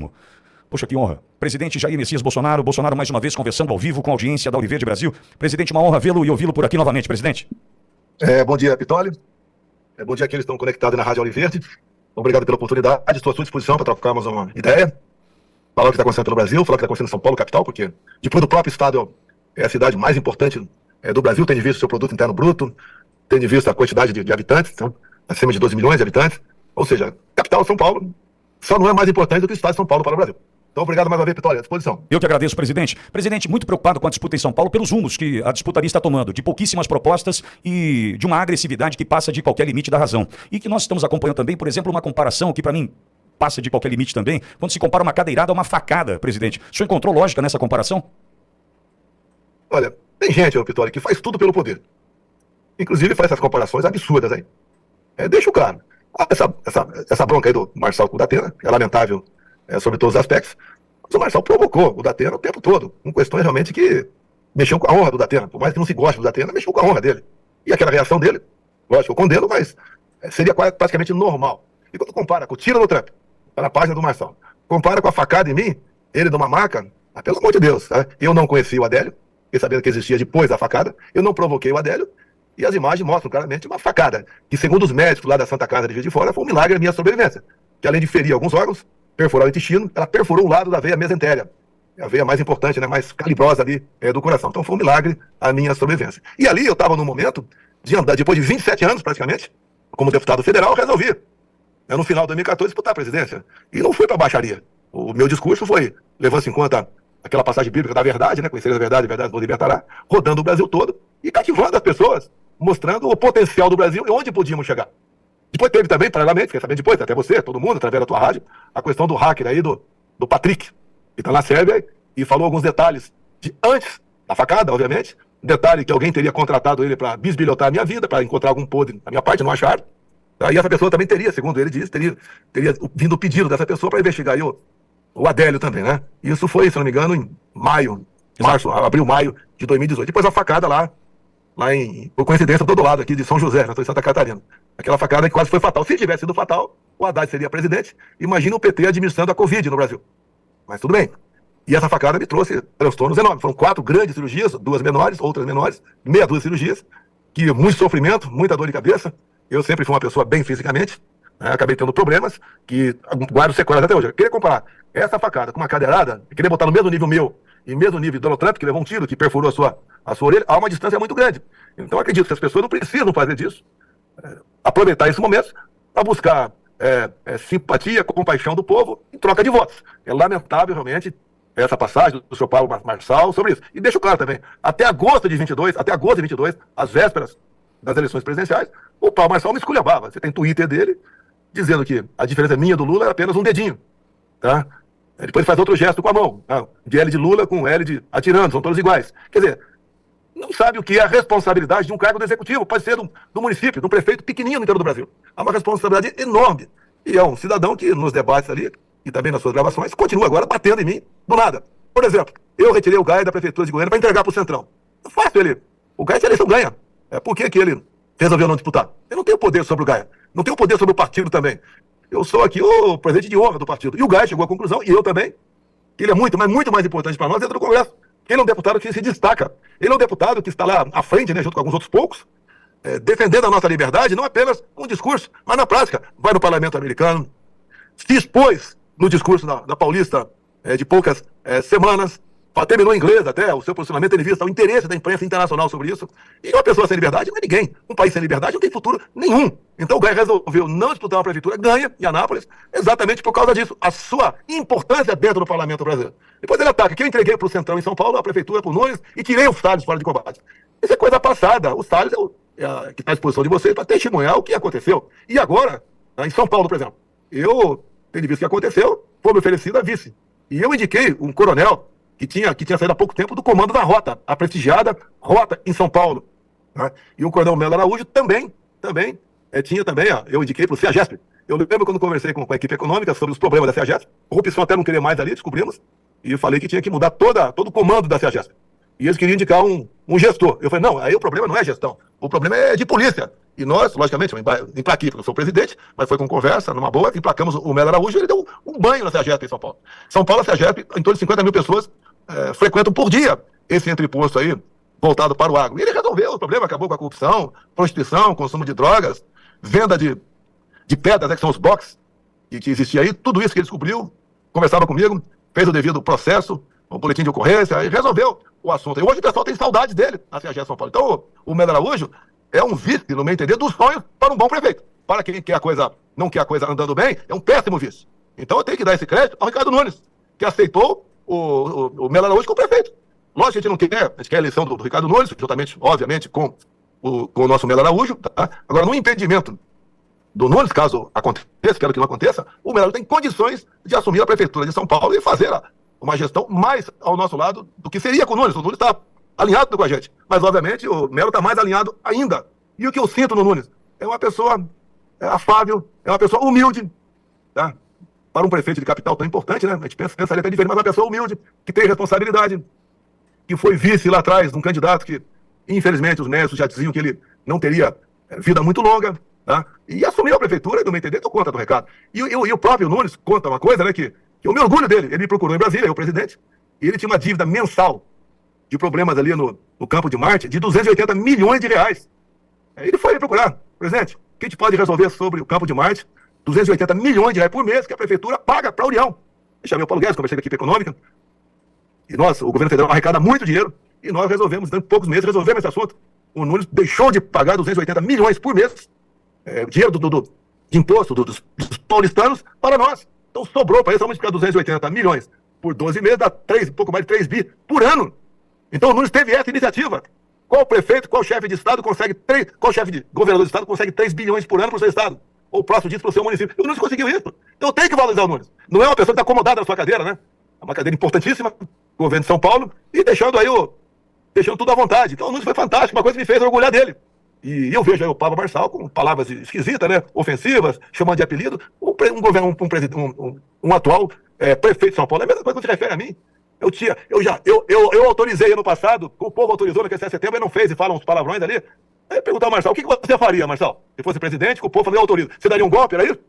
vivo. Poxa, que honra. Presidente Jair Messias Bolsonaro, mais uma vez conversando ao vivo com a audiência da Oliverde Brasil. Presidente, uma honra vê-lo e ouvi-lo por aqui novamente, presidente. Bom dia, Pitoli. Bom dia àqueles que estão conectados na Rádio Oliverde. Obrigado pela oportunidade. Estou à sua disposição para trocarmos uma ideia. Falar o que está acontecendo pelo Brasil, falar o que está acontecendo em São Paulo, capital, porque depois do próprio estado é a cidade mais importante do Brasil, tendo visto o seu produto interno bruto, tendo visto a quantidade de habitantes, então, acima de 12 milhões de habitantes. Ou seja, capital São Paulo só não é mais importante do que o estado de São Paulo para o Brasil. Então, obrigado mais uma vez, Pitoli, à disposição. Eu que agradeço, presidente. Presidente, muito preocupado com a disputa em São Paulo pelos rumos que a disputaria está tomando, de pouquíssimas propostas e de uma agressividade que passa de qualquer limite da razão. E que nós estamos acompanhando também, por exemplo, uma comparação que para mim passa de qualquer limite também, quando se compara uma cadeirada a uma facada, presidente. O senhor encontrou lógica nessa comparação? Olha, tem gente, Pitoli, que faz tudo pelo poder. Inclusive faz essas comparações absurdas aí. Deixa o cara. Essa bronca aí do Marçal com o Datena é lamentável sobre todos os aspectos. Mas o Marçal provocou o Datena o tempo todo, com questões realmente que mexeu com a honra do Datena. Por mais que não se goste do Datena, mexeu com a honra dele. E aquela reação dele, lógico, eu condeno, mas seria praticamente normal. E quando compara com o tiro no Trump, tá na página do Marçal, compara com a facada em mim, ele numa maca, pelo amor de Deus, tá? Eu não conhecia o Adélio, fiquei sabendo que existia depois da facada, eu não provoquei o Adélio, e as imagens mostram claramente uma facada, que segundo os médicos lá da Santa Casa de Juiz de Fora, foi um milagre da minha sobrevivência. Que além de ferir alguns órgãos, perfurar o intestino, ela perfurou um lado da veia mesentéria, a veia mais importante, mais calibrosa ali do coração. Então foi um milagre a minha sobrevivência. E ali eu estava no momento de andar, depois de 27 anos praticamente, como deputado federal, eu resolvi, no final de 2014, disputar a presidência. E não fui para baixaria. O meu discurso foi, levando-se em conta aquela passagem bíblica da verdade, conhecereis a verdade nos libertará, rodando o Brasil todo e cativando as pessoas, mostrando o potencial do Brasil e onde podíamos chegar. Depois teve também, paralelamente, fiquei sabendo depois, até você, todo mundo, através da tua rádio, a questão do hacker aí, do Patrick, que está na Sérvia e falou alguns detalhes de antes da facada, obviamente. Detalhe que alguém teria contratado ele para bisbilhotar a minha vida, para encontrar algum podre da minha parte, não acharam. E essa pessoa também teria, segundo ele disse, teria vindo o pedido dessa pessoa para investigar aí o Adélio também, Isso foi, se não me engano, em abril, maio de 2018. Depois a facada lá por coincidência, do lado aqui de São José, estou em Santa Catarina. Aquela facada que quase foi fatal. Se tivesse sido fatal, o Haddad seria presidente. Imagina o PT administrando a Covid no Brasil. Mas tudo bem. E essa facada me trouxe transtornos enormes. Foram 4 grandes cirurgias, 2 menores, outras menores, meia dúzia de cirurgias, que muito sofrimento, muita dor de cabeça. Eu sempre fui uma pessoa bem fisicamente, acabei tendo problemas que guardo sequelas até hoje. Eu queria comparar essa facada com uma cadeirada, eu queria botar no mesmo nível meu e mesmo nível do Donald Trump, que levou um tiro, que perfurou a sua orelha, há uma distância muito grande. Então eu acredito que as pessoas não precisam fazer disso, aproveitar esse momento para buscar simpatia, compaixão do povo em troca de votos. É lamentável realmente essa passagem do senhor Paulo Marçal sobre isso. E deixo claro também, até agosto de 22, às vésperas das eleições presidenciais, o Paulo Marçal me esculhambava. Você tem Twitter dele dizendo que a diferença minha do Lula é apenas um dedinho, tá? Depois faz outro gesto com a mão, de L de Lula com L de atirando, são todos iguais. Quer dizer, não sabe o que é a responsabilidade de um cargo do executivo, pode ser do município, de um prefeito pequenino no interior do Brasil. Há uma responsabilidade enorme. E é um cidadão que nos debates ali, e também nas suas gravações, continua agora batendo em mim do nada. Por exemplo, eu retirei o Gaia da Prefeitura de Goiânia para entregar para o Centrão. É fácil ele. O Gaia, se a eleição ganha. Por que ele resolveu não disputar? Eu não tenho poder sobre o Gaia. Não tenho poder sobre o partido também. Eu sou aqui o presidente de honra do partido. E o Gaia chegou à conclusão, e eu também, que ele é muito mais importante para nós dentro do Congresso. Ele é um deputado que se destaca. Ele é um deputado que está lá à frente, junto com alguns outros poucos, defendendo a nossa liberdade, não apenas com discurso, mas na prática. Vai no parlamento americano, se expôs no discurso da Paulista de poucas semanas, terminou em inglês até, o seu posicionamento tendo vista o interesse da imprensa internacional sobre isso. E uma pessoa sem liberdade não é ninguém. Um país sem liberdade não tem futuro nenhum. Então o Gaia resolveu não disputar uma prefeitura, ganha em Anápolis, exatamente por causa disso. A sua importância dentro do parlamento brasileiro. Depois ele ataca que eu entreguei para o Centrão em São Paulo, a prefeitura por Nunes, e tirei o Salles fora de combate. Isso é coisa passada. O Salles que está à disposição de vocês para testemunhar o que aconteceu. E agora, em São Paulo, por exemplo, eu, tendo visto o que aconteceu, foi me oferecido a vice. E eu indiquei um coronel que tinha saído há pouco tempo do comando da Rota, a prestigiada Rota em São Paulo. E o coronel Melo Araújo também tinha também, eu indiquei para o CEAGESP. Eu lembro quando conversei com a equipe econômica sobre os problemas da CEAGESP, corrupção até não queria mais ali, descobrimos, e falei que tinha que mudar todo o comando da CEAGESP. e eles queriam indicar um gestor. Eu falei, não, aí o problema não é gestão, o problema é de polícia. E nós, logicamente, eu emplaquei, porque eu sou presidente, mas foi com conversa, numa boa, emplacamos o Melo Araújo, ele deu um banho na CEAGESP em São Paulo. São Paulo, a CEAGESP, em torno de 50 mil pessoas frequentam por dia esse entreposto aí, voltado para o agro. E ele resolveu o problema, acabou com a corrupção, prostituição, consumo de drogas, venda de pedras, que são os boxes que existia aí, tudo isso que ele descobriu, conversava comigo, fez o devido processo, o boletim de ocorrência, e resolveu o assunto. E hoje o pessoal tem saudade dele, na CEAGESP São Paulo. Então, o Melo Araújo é um vice, no meu entender, dos sonhos para um bom prefeito. Para quem quer não quer a coisa andando bem, é um péssimo vice. Então eu tenho que dar esse crédito ao Ricardo Nunes, que aceitou o Melo Araújo como prefeito. Lógico que a gente não quer, a gente quer a eleição do Ricardo Nunes, juntamente, obviamente, com o nosso Melo Araújo. Tá? Agora, no impedimento do Nunes, caso aconteça, quero que não aconteça, o Melo tem condições de assumir a prefeitura de São Paulo e fazer uma gestão mais ao nosso lado do que seria com o Nunes. O Nunes está alinhado com a gente, mas obviamente o Melo está mais alinhado ainda. E o que eu sinto no Nunes é uma pessoa afável, é uma pessoa humilde, tá? Para um prefeito de capital tão importante, né? A gente pensaria até diferente, mas uma pessoa humilde, que tem responsabilidade, que foi vice lá atrás de um candidato que, infelizmente, os médicos já diziam que ele não teria vida muito longa, tá? E assumiu a prefeitura, e no meu entender, deu conta do recado. E o próprio Nunes conta uma coisa, né? Que eu me orgulho dele. Ele me procurou em Brasília, o presidente, e ele tinha uma dívida mensal de problemas ali no Campo de Marte de 280 milhões de reais. Ele foi me procurar, presidente, o que a gente pode resolver sobre o Campo de Marte? 280 milhões de reais por mês que a prefeitura paga para a União. Eu chamei o Paulo Guedes, conversei com a equipe econômica, e nós, o governo federal arrecada muito dinheiro, e nós resolvemos, em poucos meses, resolvemos esse assunto. O Nunes deixou de pagar 280 milhões por mês, dinheiro de imposto dos paulistanos para nós. Então sobrou para eles, vamos multiplicar 280 milhões por 12 meses, dá um pouco mais de 3 bi por ano. Então o Nunes teve essa iniciativa. Qual prefeito, qual chefe de estado consegue qual chefe de governador de estado consegue 3 bilhões por ano para o seu estado? Ou próximo disso para o seu município? E o Nunes conseguiu isso. Então tem que valorizar o Nunes. Não é uma pessoa que está acomodada na sua cadeira, né? É uma cadeira importantíssima, governo de São Paulo, e deixando tudo à vontade. Então o Nunes foi fantástico, uma coisa que me fez orgulhar dele. E eu vejo aí o Pablo Marçal com palavras esquisitas, né? Ofensivas, chamando de apelido. Um atual prefeito de São Paulo. É a mesma coisa que se refere a mim. Eu autorizei ano passado, o povo autorizou naquele 7 de setembro, e não fez, e falam uns palavrões ali. Aí perguntar ao Marçal, o que você faria, Marçal? Se fosse presidente, o povo falou, eu autorizo. Você daria um golpe, era isso?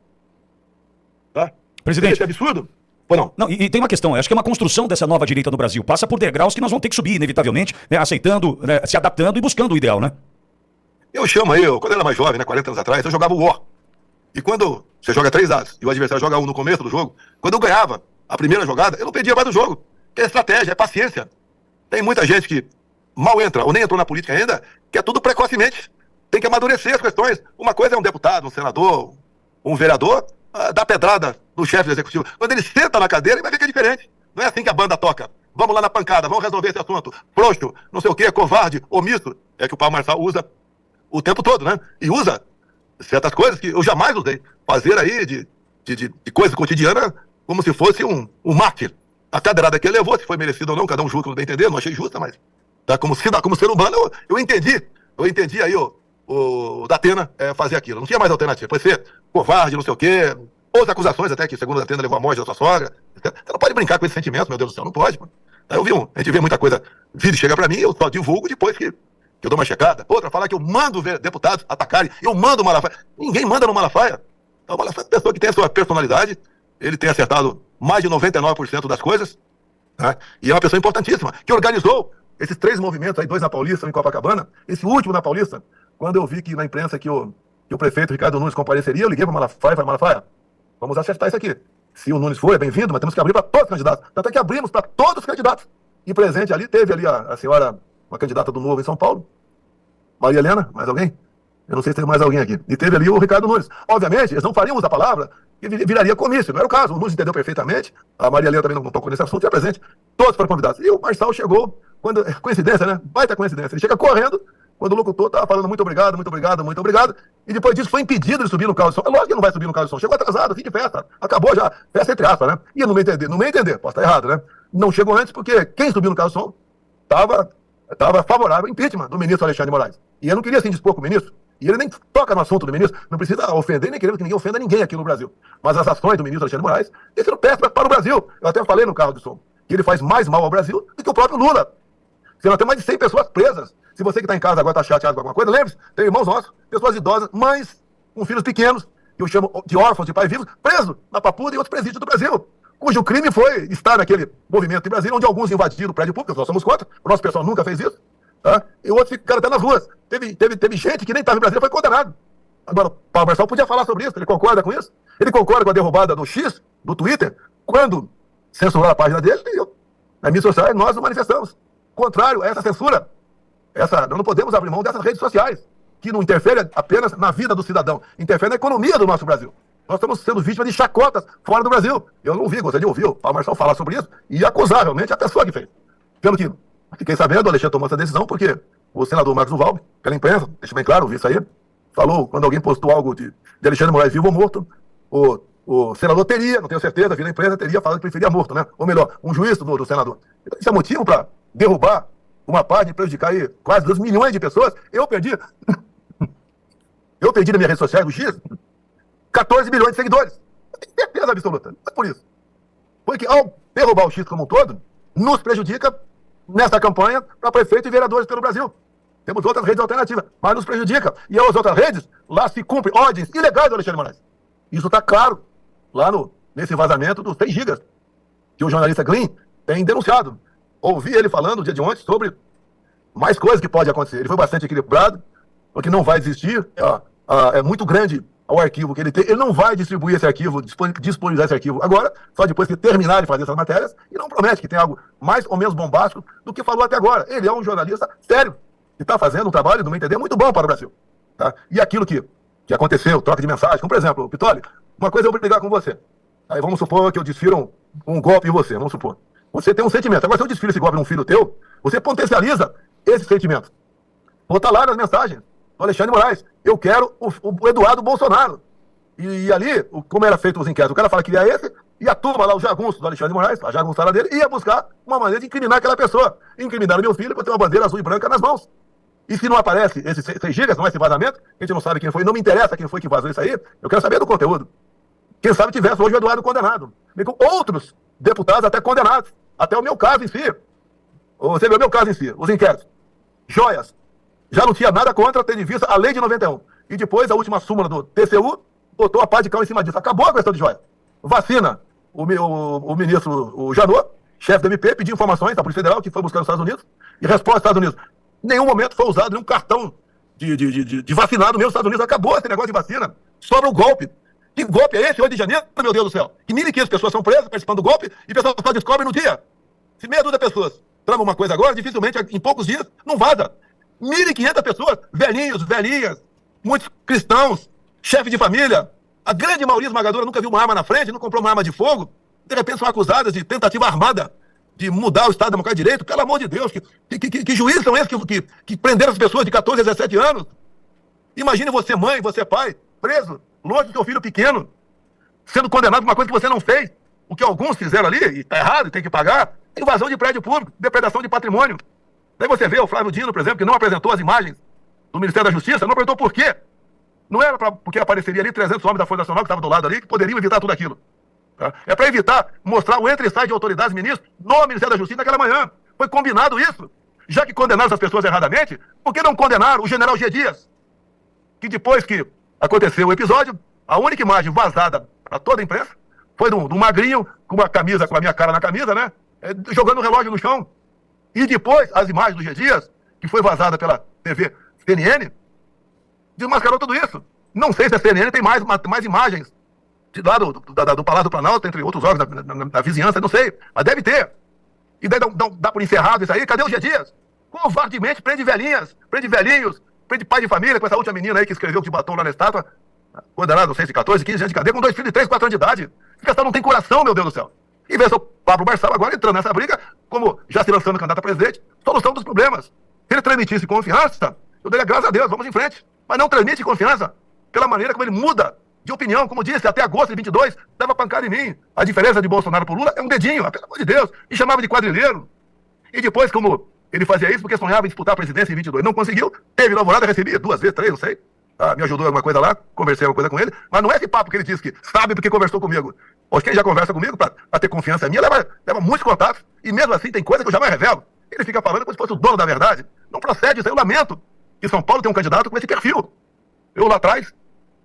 Tá? Presidente. É absurdo? Ou não? Não, e tem uma questão, acho que é uma construção dessa nova direita no Brasil. Passa por degraus que nós vamos ter que subir, inevitavelmente, né, aceitando, né, se adaptando e buscando o ideal, né? Eu chamo aí, quando eu era mais jovem, né, 40 anos atrás, eu jogava o War. E quando você joga 3 dados e o adversário joga 1 no começo do jogo, quando eu ganhava a primeira jogada, eu não perdia mais do jogo. Que é estratégia, é paciência. Tem muita gente que mal entra, ou nem entrou na política ainda, que é tudo precocemente. Tem que amadurecer as questões. Uma coisa é um deputado, um senador, um vereador, dar pedrada no chefe do executivo. Quando ele senta na cadeira, ele vai ver que é diferente. Não é assim que a banda toca. Vamos lá na pancada, vamos resolver esse assunto. Frouxo, não sei o quê, covarde, omisso. É que o Paulo Marçal usa o tempo todo, né? E usa certas coisas que eu jamais usei. Fazer aí de coisa cotidiana como se fosse um mártir. A cadeirada que ele levou, se foi merecido ou não, cada um julga, não tem entender, não achei justa, mas tá, como ser humano, eu entendi aí o Datena fazer aquilo. Não tinha mais alternativa. Pode ser covarde, não sei o quê, outras acusações até que, segundo o Datena, levou a morte da sua sogra. Você não pode brincar com esse sentimento, meu Deus do céu, não pode. Mano. A gente vê muita coisa, vídeo chega pra mim, eu só divulgo depois que eu dou uma checada. Outra, falar que eu mando deputados atacarem, eu mando o Malafaia. Ninguém manda no Malafaia. Então, o Malafaia é uma pessoa que tem a sua personalidade, ele tem acertado mais de 99% das coisas, né? E é uma pessoa importantíssima, que organizou esses 3 movimentos aí, 2 na Paulista, 1 em Copacabana, esse último na Paulista, quando eu vi que na imprensa que o prefeito Ricardo Nunes compareceria, eu liguei para o Malafaia e falei, Malafaia, vamos acertar isso aqui. Se o Nunes for, é bem-vindo, mas temos que abrir para todos os candidatos. Tanto é que abrimos para todos os candidatos. E presente ali, teve ali a senhora, uma candidata do Novo em São Paulo, Maria Helena, mais alguém? Eu não sei se tem mais alguém aqui. E teve ali o Ricardo Nunes. Obviamente, eles não fariam uso da palavra e viraria comício. Não era o caso. O Nunes entendeu perfeitamente. A Maria Helena também não tocou nesse assunto e é presente. Todos foram convidados. E o Marçal chegou, coincidência, né? Baita coincidência. Ele chega correndo, quando o locutor estava falando muito obrigado, muito obrigado, muito obrigado. E depois disso foi impedido de subir no carro de som. É lógico que não vai subir no carro de som. Chegou atrasado, fim de festa. Acabou já. Festa entre aspas, né? E no meu entender, posso estar errado, né? Não chegou antes porque quem subiu no carro de som estava favorável ao impeachment do ministro Alexandre de Moraes. E eu não queria se indispor com o ministro. E ele nem toca no assunto do ministro, não precisa ofender, nem querendo que ninguém ofenda ninguém aqui no Brasil. Mas as ações do ministro Alexandre de Moraes têm sido péssimas para o Brasil. Eu até falei no carro de som que ele faz mais mal ao Brasil do que o próprio Lula. Se nós temos mais de 100 pessoas presas. Se você que está em casa agora está chateado com alguma coisa, lembre-se, tem irmãos nossos, pessoas idosas, mães com filhos pequenos, que eu chamo de órfãos de pais vivos, presos na Papuda e outros presídios do Brasil, cujo crime foi estar naquele movimento em Brasília, onde alguns invadiram o prédio público, nós somos contra, o nosso pessoal nunca fez isso, tá? E outros ficaram até nas ruas. Teve gente que nem estava em Brasília, foi condenado. Agora, o Paulo Marçal podia falar sobre isso, ele concorda com isso? Ele concorda com a derrubada do X, do Twitter, quando censurou a página dele, e eu, nas mídias sociais, nós nos manifestamos. Contrário a essa censura, nós não podemos abrir mão dessas redes sociais, que não interferem apenas na vida do cidadão, interferem na economia do nosso Brasil. Nós estamos sendo vítimas de chacotas fora do Brasil. Eu não vi, gostaria de ouvir o Paulo Marçal falar sobre isso e acusar realmente a pessoa que fez. Pelo que fiquei sabendo, o Alexandre tomou essa decisão porque o senador Marcos Duvalbe, pela imprensa, deixa bem claro, vi isso aí, falou, quando alguém postou algo de Alexandre Moraes vivo ou morto, o senador teria, não tenho certeza, vi na imprensa, teria falado que preferia morto, né? Ou melhor, um juiz do senador. Então, isso é motivo para derrubar uma página e prejudicar aí quase 2 milhões de pessoas. Eu perdi nas minhas redes sociais, do X, 14 milhões de seguidores. Eu tenho certeza absoluta. Não é por isso. Foi que ao derrubar o X como um todo, nos prejudica nessa campanha para prefeito e vereadores pelo Brasil. Temos outras redes alternativas, mas nos prejudica. E as outras redes, lá se cumprem ordens ilegais do Alexandre Moraes. Isso está claro lá nesse vazamento dos 6 gigas que o jornalista Glyn tem denunciado. Ouvi ele falando no dia de ontem sobre mais coisas que podem acontecer. Ele foi bastante equilibrado, porque não vai desistir. É muito grande o arquivo que ele tem. Ele não vai distribuir esse arquivo, disponibilizar esse arquivo agora, só depois que terminar de fazer essas matérias, e não promete que tem algo mais ou menos bombástico do que falou até agora. Ele é um jornalista sério, que está fazendo um trabalho, no meu entender, muito bom para o Brasil. Tá? E aquilo que aconteceu, troca de mensagem, como por exemplo, Pitoli, uma coisa eu vou brigar com você. Aí vamos supor que eu desfiro um golpe em você, vamos supor. Você tem um sentimento. Agora, se eu desfiro esse golpe num filho teu, você potencializa esse sentimento. Vou estar lá nas mensagens do Alexandre Moraes. Eu quero o Eduardo Bolsonaro. E ali, como era feito os inquéritos, o cara fala que queria esse, e a turma lá, o jagunço do Alexandre Moraes, a jagunçada dele, ia buscar uma maneira de incriminar aquela pessoa. Incriminaram meu filho por ter uma bandeira azul e branca nas mãos. E se não aparece esses 6 gigas, não é esse vazamento, a gente não sabe quem foi, não me interessa quem foi que vazou isso aí, eu quero saber do conteúdo. Quem sabe tivesse hoje o Eduardo condenado. E com outros deputados até condenados. Até o meu caso em si. Você vê o meu caso em si, os inquéritos. Joias. Já não tinha nada contra, tendo em vista a lei de 91. E depois a última súmula do TCU botou a pá de cal em cima disso. Acabou a questão de joia. Vacina. O ministro, o Janot, chefe do MP, pediu informações da Polícia Federal, que foi buscar nos Estados Unidos, e resposta dos Estados Unidos. Em nenhum momento foi usado nenhum cartão de vacinado mesmo nos Estados Unidos. Acabou esse negócio de vacina. Sobra o golpe. Que golpe é esse, 8 de janeiro, meu Deus do céu? Que 1.500 pessoas são presas participando do golpe e o pessoal só descobre no dia. Se meia dúzia de pessoas tramam uma coisa agora, dificilmente, em poucos dias, não vaza. 1.500 pessoas, velhinhos, velhinhas, muitos cristãos, chefe de família. A grande maioria esmagadora nunca viu uma arma na frente, não comprou uma arma de fogo. De repente são acusadas de tentativa armada de mudar o Estado Democrático de Direito. Pelo amor de Deus, que juízes são esses que prenderam as pessoas de 14 a 17 anos? Imagine você, mãe, você, pai, preso, longe do seu filho pequeno, sendo condenado por uma coisa que você não fez. O que alguns fizeram ali, e está errado, e tem que pagar, invasão de prédio público, depredação de patrimônio. Daí você vê o Flávio Dino, por exemplo, que não apresentou as imagens do Ministério da Justiça, não apresentou por quê? Não era porque apareceria ali 300 homens da Força Nacional que estavam do lado ali, que poderiam evitar tudo aquilo. Tá? É para evitar mostrar o entra e sai de autoridades ministros no Ministério da Justiça naquela manhã. Foi combinado isso. Já que condenaram essas pessoas erradamente, por que não condenaram o general G. Dias? Que depois que aconteceu o episódio, a única imagem vazada para toda a imprensa foi de um magrinho com uma camisa, com a minha cara na camisa, né? Jogando o relógio no chão. E depois, as imagens do G. Dias, que foi vazada pela TV CNN, desmascarou tudo isso. Não sei se a CNN tem mais imagens lá do Palácio do Planalto, entre outros órgãos da vizinhança, não sei, mas deve ter. E daí dá por encerrado isso aí. Cadê o G. Dias? Covardemente prende velhinhas, prende velhinhos, prende pai de família, com essa última menina aí que escreveu de batom lá na estátua, condenado, não sei se 14, 15 anos de cadeia, com 2 filhos de 3, 4 anos de idade. Esse pessoal não tem coração, meu Deus do céu. E vê o Pablo Marçal agora entrando nessa briga, como já se lançando candidato a presidente, solução dos problemas. Se ele transmitisse confiança, eu daria graças a Deus, vamos em frente. Mas não transmite confiança pela maneira como ele muda de opinião. Como disse, até agosto de 22, dava pancada em mim. A diferença de Bolsonaro por Lula é um dedinho, pelo amor de Deus. E chamava de quadrilheiro. E depois, como ele fazia isso, porque sonhava em disputar a presidência em 22. Não conseguiu, teve na Alvorada, recebi 2 vezes, 3, não sei. Me ajudou em alguma coisa lá, conversei alguma coisa com ele, mas não é esse papo que ele disse que sabe porque conversou comigo. Hoje quem já conversa comigo, para ter confiança minha, leva muitos contatos, e mesmo assim tem coisa que eu jamais revelo. Ele fica falando como se fosse o dono da verdade. Não procede isso aí, eu lamento que São Paulo tem um candidato com esse perfil. Eu lá atrás,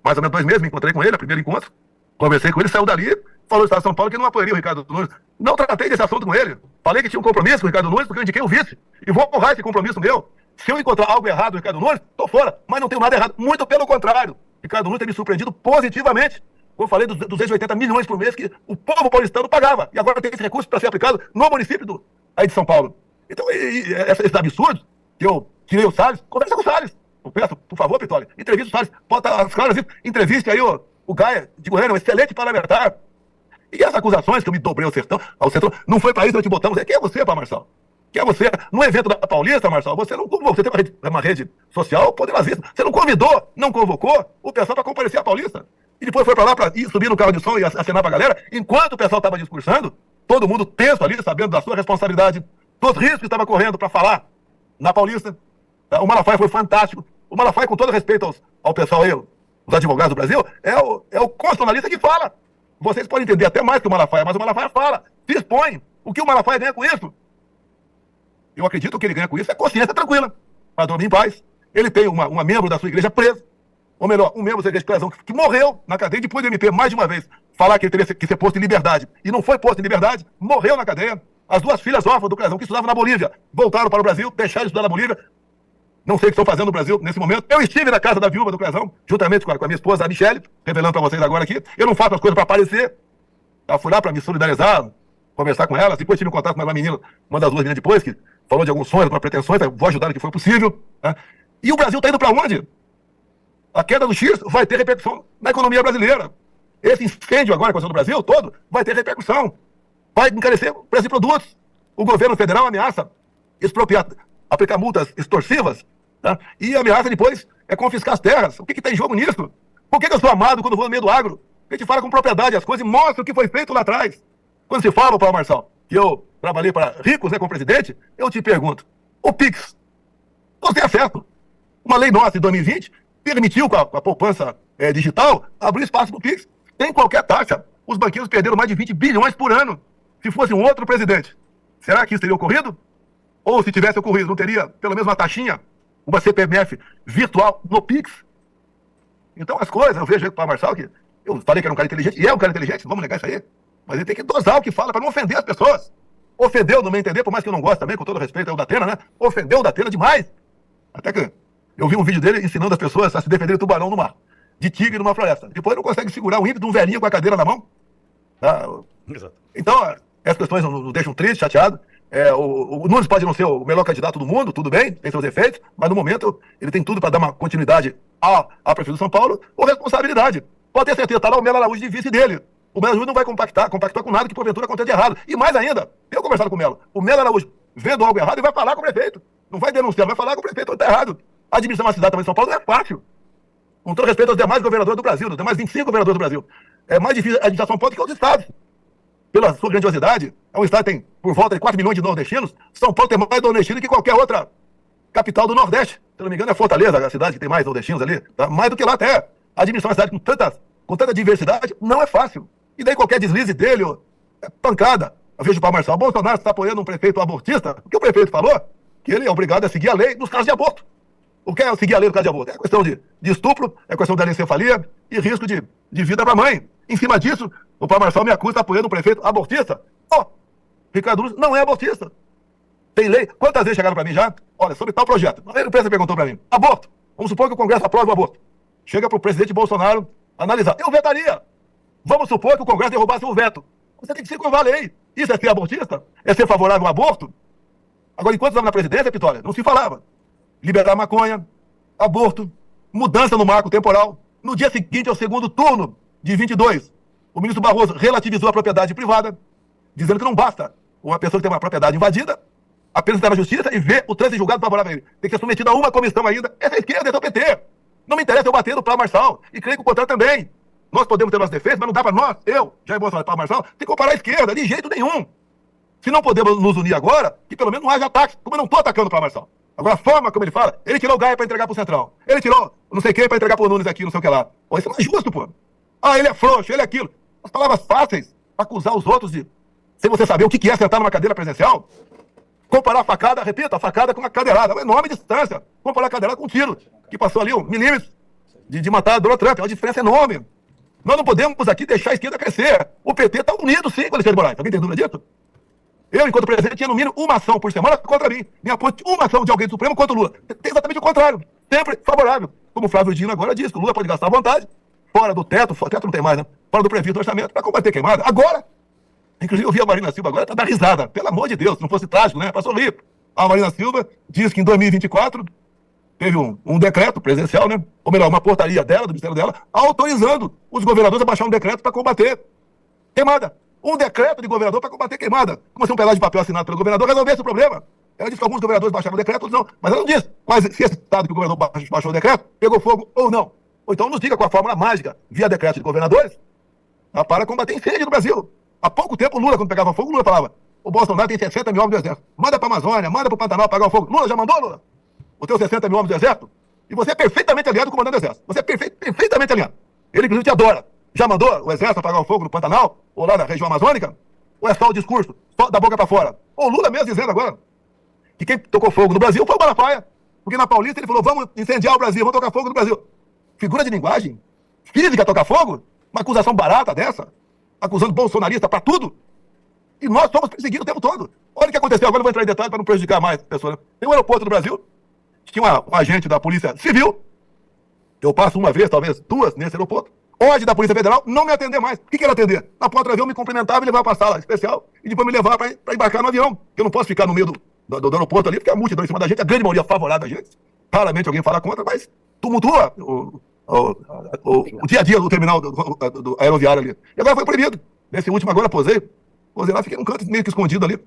mais ou menos 2 meses, me encontrei com ele, primeiro encontro, conversei com ele, saiu dali, falou do Estado de São Paulo que não apoiaria o Ricardo Nunes. Não tratei desse assunto com ele. Falei que tinha um compromisso com o Ricardo Nunes porque eu indiquei o vice. E vou honrar esse compromisso meu. Se eu encontrar algo errado no Ricardo Nunes, tô fora. Mas não tenho nada errado. Muito pelo contrário. Ricardo Nunes tem me surpreendido positivamente. Como eu falei, dos 280 milhões por mês que o povo paulistano pagava. E agora tem esse recurso para ser aplicado no município aí de São Paulo. Então, esses absurdos, que eu tirei o Salles, conversa com o Salles. Eu peço, por favor, Pitoli, entrevista o Salles. Bota as claras, entreviste aí o Gaia de Goiânia, um excelente parlamentar. E as acusações que eu me dobrei ao centro, não foi para isso que nós te botamos. Quem é você, Paulo Marçal? Quem é você? No evento da Paulista, Marçal, você tem uma rede social poderosíssima. Você não convidou, não convocou o pessoal para comparecer à Paulista. E depois foi para lá para subir no carro de som e acenar para a galera. Enquanto o pessoal estava discursando, todo mundo tenso ali, sabendo da sua responsabilidade, dos riscos que estava correndo para falar na Paulista. O Malafaia foi fantástico. O Malafaia, com todo respeito ao pessoal aí, os advogados do Brasil, é o constitucionalista que fala. Vocês podem entender até mais que o Malafaia, mas o Malafaia fala, se expõe. O que o Malafaia ganha com isso? Eu acredito que o que ele ganha com isso é consciência tranquila, para dormir em paz. Ele tem uma membro da sua igreja presa, ou melhor, um membro da igreja de Clezão que morreu na cadeia, depois do MP, mais de uma vez, falar que ele teria que ser posto em liberdade, e não foi posto em liberdade, morreu na cadeia. As 2 filhas órfãs do Clezão, que estudavam na Bolívia, voltaram para o Brasil, deixaram de estudar na Bolívia. Não sei o que estão fazendo no Brasil nesse momento. Eu estive na casa da viúva do Clezão, juntamente com a minha esposa, a Michele, revelando para vocês agora aqui. Eu não faço as coisas para aparecer. Eu fui lá para me solidarizar, conversar com elas. Depois tive um contato com uma menina, uma das 2 meninas depois, que falou de alguns sonhos, algumas pretensões. Vou ajudar no que for possível. Né? E o Brasil está indo para onde? A queda do X vai ter repercussão na economia brasileira. Esse incêndio agora com a do Brasil todo vai ter repercussão. Vai encarecer o preço de produtos. O governo federal ameaça expropriar, aplicar multas extorsivas, tá? E ameaça depois confiscar as terras. O que tem em jogo nisso? Por que eu sou amado quando vou no meio do agro? A gente fala com propriedade as coisas e mostra o que foi feito lá atrás. Quando se fala, Paulo Marçal, que eu trabalhei para ricos, como presidente, eu te pergunto, o PIX, você é certo? Uma lei nossa de 2020 permitiu, com a poupança digital, abrir espaço para o PIX. Tem qualquer taxa. Os banqueiros perderam mais de 20 bilhões por ano. Se fosse um outro presidente, será que isso teria ocorrido? Ou se tivesse ocorrido, não teria pelo menos uma taxinha, uma CPMF virtual no PIX? Então as coisas, eu vejo aí com o Paulo Marçal, que eu falei que era um cara inteligente, e é um cara inteligente, não vamos negar isso aí, mas ele tem que dosar o que fala para não ofender as pessoas. Ofendeu, no meu entender, por mais que eu não goste também, com todo respeito ao Datena, né? Ofendeu o Datena demais. Até que eu vi um vídeo dele ensinando as pessoas a se defender de tubarão no mar, de tigre numa floresta. Depois não consegue segurar o ímpeto de um velhinho com a cadeira na mão. Tá? Então, essas questões nos deixam triste, chateado. O Nunes pode não ser o melhor candidato do mundo, tudo bem, tem seus efeitos, mas no momento ele tem tudo para dar uma continuidade à Prefeitura de São Paulo ou responsabilidade. Pode ter certeza, está lá o Melo Araújo de vice dele. O Melo Araújo não vai compactar com nada que porventura aconteça de errado. E mais ainda, eu conversado com o Melo Araújo vendo algo errado e vai falar com o prefeito. Não vai denunciar, vai falar com o prefeito, está errado. Administrar uma cidade também de São Paulo não é fácil. Com todo respeito aos demais governadores do Brasil, dos demais 25 governadores do Brasil. É mais difícil administrar São Paulo do que outros estados. Pela sua grandiosidade, é um estado que tem por volta de 4 milhões de nordestinos. São Paulo tem mais nordestinos que qualquer outra capital do Nordeste. Se não me engano, é Fortaleza, a cidade que tem mais nordestinos ali. Tá? Mais do que lá até. Administrar uma cidade com tanta diversidade não é fácil. E daí qualquer deslize dele, é pancada. Eu vejo o Paulo Marçal, Bolsonaro está apoiando um prefeito abortista. O que o prefeito falou? Que ele é obrigado a seguir a lei nos casos de aborto. O que é seguir a lei no caso de aborto? É questão de estupro, é questão de anencefalia e risco de vida para a mãe. Em cima disso, o Paulo Marçal me acusa de estar apoiando um prefeito abortista. Ricardo Nunes não é abortista. Tem lei. Quantas vezes chegaram para mim já? Olha, sobre tal projeto. A imprensa perguntou para mim. Aborto. Vamos supor que o Congresso aprove o aborto. Chega para o presidente Bolsonaro analisar. Eu vetaria. Vamos supor que o Congresso derrubasse o veto. Você tem que se curvar a lei. Isso é ser abortista? É ser favorável ao aborto? Agora, enquanto estava na presidência, Pitória, não se falava. Liberar maconha, aborto, mudança no marco temporal. No dia seguinte ao segundo turno de 22, o ministro Barroso relativizou a propriedade privada, dizendo que não basta uma pessoa que tem uma propriedade invadida apenas estar na justiça e ver o trânsito julgado favorável a ele. Tem que ser submetido a uma comissão ainda. Essa é a esquerda, esse é o PT. Não me interessa eu bater no Paulo Marçal. E creio que o contrário também. Nós podemos ter nossas defesas, mas não dá para nós, Jair Bolsonaro e Paulo Marçal, tem que comparar a esquerda, de jeito nenhum. Se não podemos nos unir agora, que pelo menos não haja ataques, como eu não estou atacando o Paulo Marçal. Agora, a forma como ele fala, ele tirou o Gaia para entregar pro Centrão. Ele tirou não sei quem para entregar pro Nunes aqui, não sei o que lá. Pô, isso não é justo, pô. Ele é frouxo, ele é aquilo. As palavras fáceis, acusar os outros de... sem você saber o que é sentar numa cadeira presencial. comparar a facada, repito, a facada com uma cadeirada, uma enorme distância. Comparar a cadeirada com um tiro, que passou ali 1 milímetro de matar Donald Trump. É uma diferença enorme. Nós não podemos aqui deixar a esquerda crescer. O PT está unido, sim, com o Alexandre de Moraes. Alguém tem dúvida disso? Eu, enquanto presidente, tinha no mínimo uma ação por semana contra mim. Minha ponte, uma ação de alguém do Supremo contra o Lula. Tem exatamente o contrário. Sempre favorável. Como o Flávio Dino agora diz, que o Lula pode gastar à vontade, fora do teto não tem mais, né? Fora do previsto do orçamento, para combater queimada. Agora, inclusive eu vi a Marina Silva agora, tá dando risada. Pelo amor de Deus, se não fosse trágico, né? Pra sorrir. A Marina Silva diz que em 2024 teve um decreto presidencial, né? Ou melhor, uma portaria dela, do ministério dela, autorizando os governadores a baixar um decreto para combater queimada. Um decreto de governador para combater queimada. Como se um pedaço de papel assinado pelo governador resolvesse o problema. Ela disse que alguns governadores baixaram o decreto, outros não. Mas ela não disse se esse estado que o governador baixou o decreto pegou fogo ou não. Ou então nos diga com a fórmula mágica, via decreto de governadores, para combater incêndio no Brasil. Há pouco tempo, o Lula, quando pegava fogo, o Lula falava: o Bolsonaro tem 60 mil homens do exército. Manda para a Amazônia, manda para o Pantanal apagar o fogo. Lula já mandou, Lula? Os teus 60 mil homens do exército? E você é perfeitamente aliado com o comandante do exército. Você é perfeitamente aliado. Ele, inclusive, te adora. Já mandou o exército apagar o fogo no Pantanal? Ou lá na região amazônica? Ou é só o discurso? Só da boca para fora? Ou o Lula mesmo dizendo agora que quem tocou fogo no Brasil foi o Malafaia. Porque na Paulista ele falou: vamos incendiar o Brasil, vamos tocar fogo no Brasil. Figura de linguagem? Física tocar fogo? Uma acusação barata dessa? Acusando bolsonarista para tudo? E nós somos perseguidos o tempo todo. Olha o que aconteceu, agora eu vou entrar em detalhe para não prejudicar mais a pessoa. Né? Tem um aeroporto do Brasil, tinha um agente da Polícia Civil, eu passo uma vez, talvez duas, nesse aeroporto, onde da Polícia Federal não me atender mais. O que era atender? Na porta do avião me cumprimentava e levava para a sala especial e depois me levava para embarcar no avião. Eu não posso ficar no meio do aeroporto ali, porque a multidão em cima da gente, a grande maioria favorável a gente. Raramente alguém fala contra, mas tumultua o dia a dia do terminal do aeroviário ali. E agora foi proibido. Nesse último agora posei lá, fiquei num canto meio que escondido ali.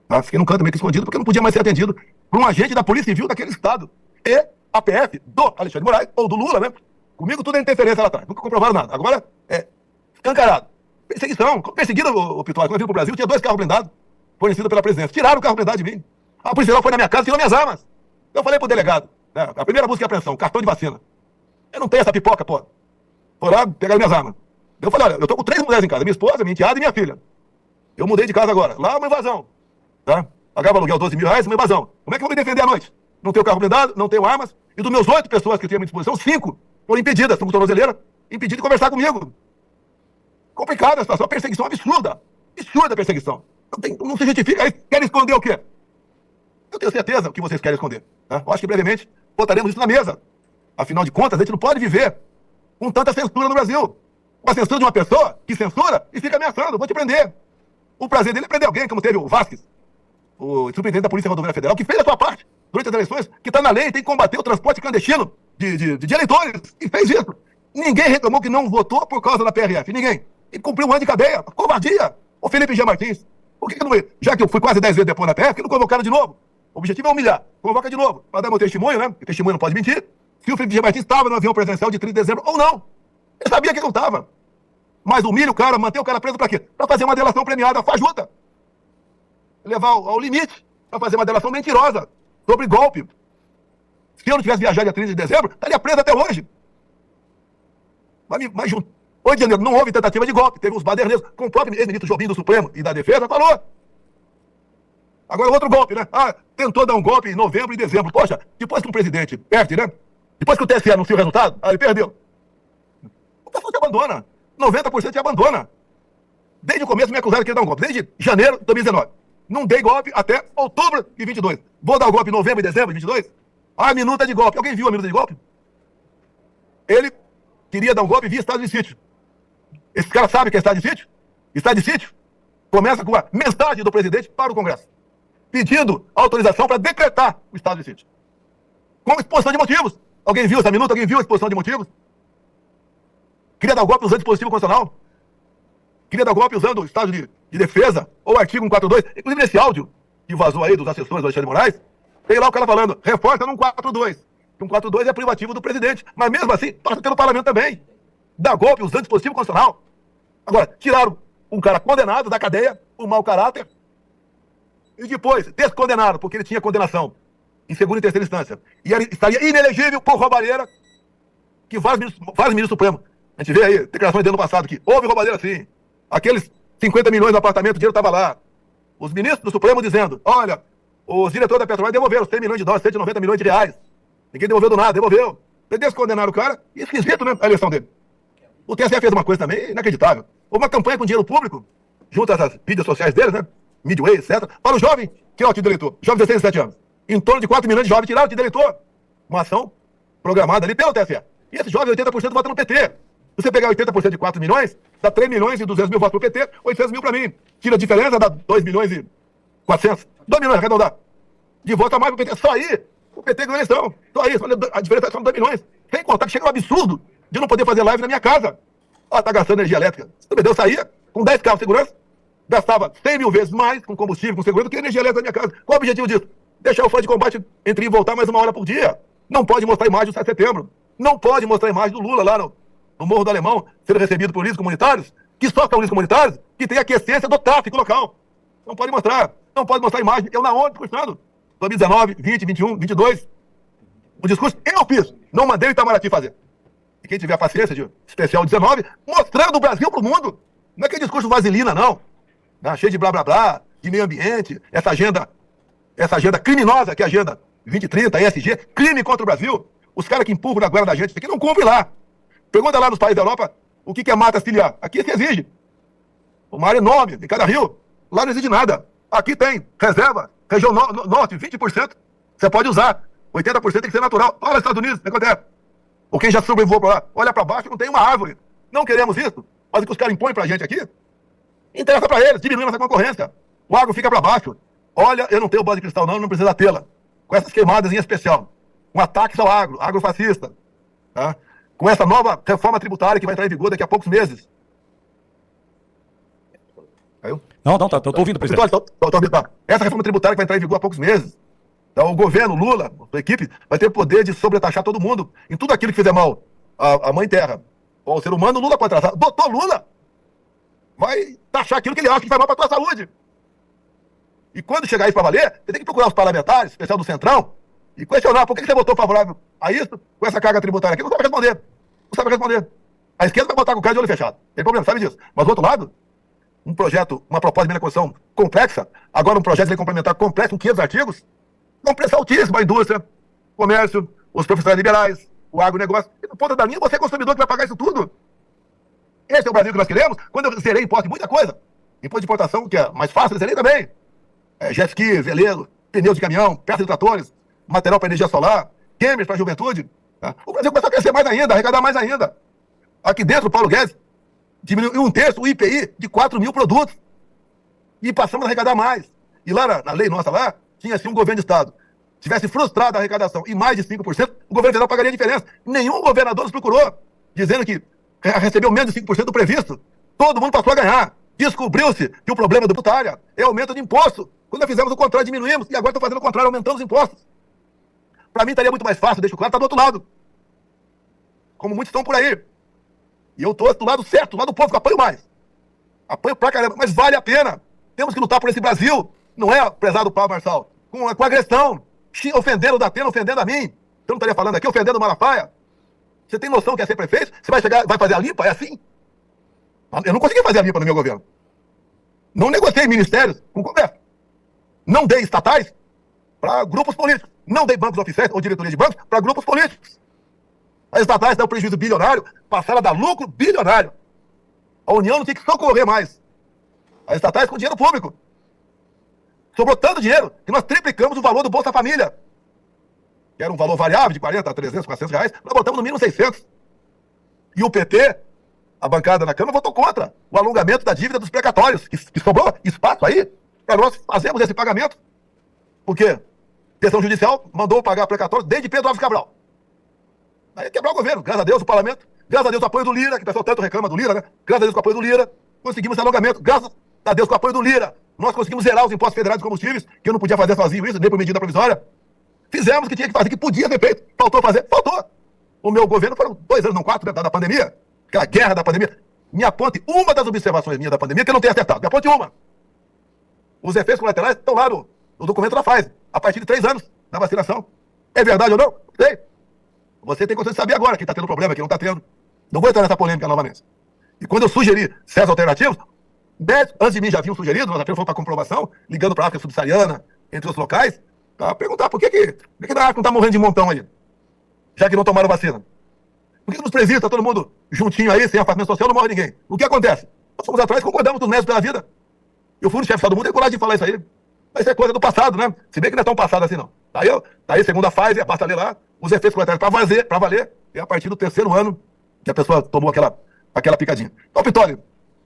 Tá? Fiquei num canto meio que escondido porque não podia mais ser atendido por um agente da Polícia Civil daquele estado. E a PF do Alexandre de Moraes, ou do Lula, né? Comigo tudo é interferência lá atrás. Nunca comprovaram nada. Agora é escancarado. Perseguição. Perseguido, o Pitório. Quando eu vim pro Brasil, tinha 2 carros blindados fornecidos pela presidência. Tiraram o carro blindado de mim. A Polícia Federal foi na minha casa e tirou minhas armas. Eu falei pro delegado, né? A primeira busca e apreensão, cartão de vacina. Eu não tenho essa pipoca, pô. Foi lá, pegaram minhas armas. Eu falei: olha, eu tô com 3 mulheres em casa, minha esposa, minha enteada e minha filha. Eu mudei de casa agora. Lá uma invasão. Tá? Pagava aluguel 12 mil reais, uma invasão. Como é que eu vou me defender à noite? Não tenho carro blindado, não tenho armas. E dos meus 8 pessoas que tinham à minha disposição, 5 foram impedidas, com tornozeleira, impedidas de conversar comigo. Complicada a situação, a perseguição absurda. Absurda a perseguição. Não se justifica. Aí querem esconder o quê? Eu tenho certeza o que vocês querem esconder. Tá? Eu acho que brevemente botaremos isso na mesa. Afinal de contas, a gente não pode viver com tanta censura no Brasil. Com a censura de uma pessoa que censura e fica ameaçando: vou te prender. O prazer dele é prender alguém, como teve o Vasquez, o superintendente da Polícia Rodoviária Federal, que fez a sua parte durante as eleições, que está na lei, tem que combater o transporte clandestino de eleitores, e fez isso. Ninguém reclamou que não votou por causa da PRF, ninguém. Ele cumpriu 1 ano de cadeia, covardia. O Felipe G. Martins, por que não, já que eu fui quase 10 vezes depois da PRF, que não convocaram de novo? O objetivo é humilhar, convoca de novo, para dar meu testemunho, né? O testemunho não pode mentir. Se o Felipe G. Martins estava no avião presidencial de 30 de dezembro ou não. Ele sabia que não estava. Mas humilha o cara, mantém o cara preso para quê? Para fazer uma delação premiada, fajuta. Levar ao limite, para fazer uma delação mentirosa sobre golpe. Se eu não tivesse viajado dia 30 de dezembro, estaria preso até hoje. Mas 8 de janeiro não houve tentativa de golpe, teve uns baderneiros, como o próprio ex-ministro Jobim do Supremo e da Defesa falou. Agora outro golpe, né? Tentou dar um golpe em novembro e dezembro. Poxa, depois que um presidente perde, né? Depois que o TSE anuncia o resultado, ele perdeu. O pessoal te abandona. 90% te abandona. Desde o começo me acusaram que ia dar um golpe. Desde janeiro de 2019. Não dei golpe até outubro de 22. Vou dar o golpe em novembro e dezembro de 22? A minuta de golpe. Alguém viu a minuta de golpe? Ele queria dar um golpe via estado de sítio. Esse cara sabe o que é estado de sítio? Estado de sítio começa com a mensagem do presidente para o Congresso, pedindo autorização para decretar o estado de sítio. Com exposição de motivos. Alguém viu essa minuta? Alguém viu a exposição de motivos? Queria dar o golpe usando dispositivo constitucional? Queria dar o golpe usando o estado de defesa ou o artigo 142? Inclusive nesse áudio que vazou aí dos assessores do Alexandre de Moraes, tem lá o cara falando: reforça no 142. Que 142 é privativo do presidente. Mas mesmo assim, passa pelo parlamento também. Dá golpe usando dispositivo constitucional. Agora, tiraram um cara condenado da cadeia, um mau caráter, e depois descondenaram, porque ele tinha condenação em segunda e terceira instância. E ele estaria inelegível por roubalheira, que vários ministros supremos. A gente vê aí declarações do ano passado que houve roubalheira sim. Aqueles 50 milhões no apartamento, o dinheiro estava lá. Os ministros do Supremo dizendo: olha, Os diretores da Petrobras devolveram 100 milhões de dólares, 190 milhões de reais. Ninguém devolveu do nada, devolveu. Descondenaram o cara e esquisito, né, a eleição dele. O TSE fez uma coisa também inacreditável. Houve uma campanha com dinheiro público, junto às mídias sociais deles, né, Midway, etc., para o jovem, que é o título de eleitor, jovem de 16 a 17 anos. Em torno de 4 milhões de jovens tiraram o título de eleitor. Uma ação programada ali pelo TSE. E esse jovem, 80% vota no PT. Você pegar 80% de 4 milhões, dá 3 milhões e 200 mil votos pro PT, 800 mil para mim. Tira a diferença, dá 2 milhões e 400. 2 milhões, arredondar. De voto a mais pro PT. Só aí, o PT ganhou a eleição. Só aí, a diferença são 2 milhões. Sem contar que chega um absurdo de não poder fazer live na minha casa. Ó, tá gastando energia elétrica. Se eu saía com 10 carros de segurança, gastava 100 mil vezes mais com combustível, com segurança, do que energia elétrica na minha casa. Qual o objetivo disso? Deixar o fã de combate entre ir e voltar mais 1 hora por dia. Não pode mostrar a imagem do 7 de setembro. Não pode mostrar a imagem do Lula lá no Morro do Alemão, sendo recebido por polícias comunitários, que só são polícias comunitários, que tem a quiescência do tráfico local. Não pode mostrar. Não pode mostrar a imagem. Eu na onda discursando. 2019, 20, 21, 22. O discurso eu fiz. Não mandei o Itamaraty fazer. E quem tiver a paciência de especial 19, mostrando o Brasil pro mundo. Não é aquele discurso vaselina, não. Cheio de blá blá blá, de meio ambiente, essa agenda criminosa que é a Agenda 2030, ESG, crime contra o Brasil. Os caras que empurram na goela da gente aqui não cumprem lá. Pergunta lá nos países da Europa o que é mata ciliar. Aqui se exige. Uma área enorme de cada rio. Lá não exige nada. Aqui tem reserva, região norte, 20%. Você pode usar. 80% tem que ser natural. Olha os Estados Unidos, o que acontece? Ou quem já sobrevoou para lá, olha para baixo, não tem uma árvore. Não queremos isso. Mas o que os caras impõem pra gente aqui, interessa para eles, diminui nossa concorrência. O agro fica para baixo. Olha, eu não tenho bola de cristal não precisa tê-la. Com essas queimadas em especial. Um ataque ao agrofascista. Tá? Com essa nova reforma tributária que vai entrar em vigor daqui a poucos meses. Caiu? Não, tô ouvindo, presidente. Essa reforma tributária que vai entrar em vigor há poucos meses. Então, o governo, Lula, a equipe, vai ter o poder de sobretaxar todo mundo em tudo aquilo que fizer mal à mãe terra. Ou ao ser humano, Lula pode tratar. Doutor Lula vai taxar aquilo que ele acha que faz mal para a tua saúde. E quando chegar isso para valer, você tem que procurar os parlamentares, especial do Centrão, e questionar por que você votou favorável a isso, com essa carga tributária aqui. Não sabe responder. Não sabe responder. A esquerda vai votar com o cara de olho fechado. Tem problema, sabe disso. Mas do outro lado, um projeto, uma proposta de emenda à Constituição complexa, agora um projeto de lei complementar complexo, com 500 artigos, com preço altíssimo a indústria, comércio, os profissionais liberais, o agronegócio. E no ponto da linha, você é consumidor que vai pagar isso tudo. Esse é o Brasil que nós queremos. Quando eu zerei imposto de muita coisa, imposto de importação, que é mais fácil, eu zerei também. Jet ski, veleiro, pneus de caminhão, peças de tratores, material para energia solar, gamers para a juventude. Tá? O Brasil começou a crescer mais ainda, arrecadar mais ainda. Aqui dentro, o Paulo Guedes diminuiu em 1/3 o IPI de 4 mil produtos. E passamos a arrecadar mais. E lá na lei nossa lá, tinha assim um governo de estado. Tivesse frustrado a arrecadação em mais de 5%, o governo federal pagaria a diferença. Nenhum governador nos procurou, dizendo que recebeu menos de 5% do previsto. Todo mundo passou a ganhar. Descobriu-se que o problema da tributária é aumento de imposto. Quando nós fizemos o contrário, diminuímos. E agora estão fazendo o contrário, aumentando os impostos. Para mim estaria muito mais fácil, deixa claro, está do outro lado. Como muitos estão por aí. E eu estou do lado certo, do lado do povo, que eu apoio mais. Apoio pra caramba, mas vale a pena. Temos que lutar por esse Brasil. Não é, prezado Paulo Marçal, com agressão, ofendendo o Datena, ofendendo a mim. Eu não estaria falando aqui, ofendendo o Malafaia. Você tem noção que é ser prefeito? Você vai chegar, vai fazer a limpa? É assim? Eu não consegui fazer a limpa no meu governo. Não negociei ministérios com conversa. Não dei estatais para grupos políticos. Não dei bancos oficiais ou diretoria de bancos para grupos políticos. As estatais dão prejuízo bilionário, passaram a dar lucro bilionário. A União não tinha que socorrer mais. As estatais com dinheiro público. Sobrou tanto dinheiro que nós triplicamos o valor do Bolsa Família. Que era um valor variável de 40, 300, 400 reais. Nós botamos no mínimo 600. E o PT, a bancada na Câmara, votou contra o alongamento da dívida dos precatórios. Que sobrou espaço aí para nós fazermos esse pagamento. Por quê? A questão judicial mandou pagar precatórios desde Pedro Álvares Cabral. Aí quebrar o governo. Graças a Deus, o parlamento. Graças a Deus, o apoio do Lira, que o pessoal tanto reclama do Lira, né? Graças a Deus, com o apoio do Lira, conseguimos esse alongamento. Graças a Deus, com o apoio do Lira, nós conseguimos zerar os impostos federais de combustíveis, que eu não podia fazer sozinho isso, nem por medida provisória. Fizemos o que tinha que fazer, que podia ter feito. Faltou fazer? Faltou. O meu governo foram 2 anos, não 4, né, da pandemia. Aquela guerra da pandemia. Me aponte uma das observações minhas da pandemia que eu não tenho acertado. Me aponte uma. Os efeitos colaterais estão lá no documento da Pfizer, a partir de 3 anos da vacinação. É verdade ou não? Sei. Você tem condição de saber agora quem está tendo problema, quem não está tendo. Não vou entrar nessa polêmica novamente. E quando eu sugeri certos alternativos, 10 antes de mim já haviam sugerido, nós apenas fomos para comprovação, ligando para a África Subsaariana, entre os locais, para perguntar por que na África não está morrendo de montão aí, já que não tomaram vacina. Por que nos presídios está todo mundo juntinho aí, sem afastamento social, não morre ninguém? O que acontece? Nós fomos atrás, concordamos com os médicos pela vida. Eu fui no chefe de Estado do mundo e coragem de falar isso aí. Mas isso é coisa do passado, né? Se bem que não é tão passado assim, não. Tá aí segunda fase, basta ler lá, os efeitos colaterais para valer, e a partir do 3º ano que a pessoa tomou aquela picadinha. Então, Pitoli,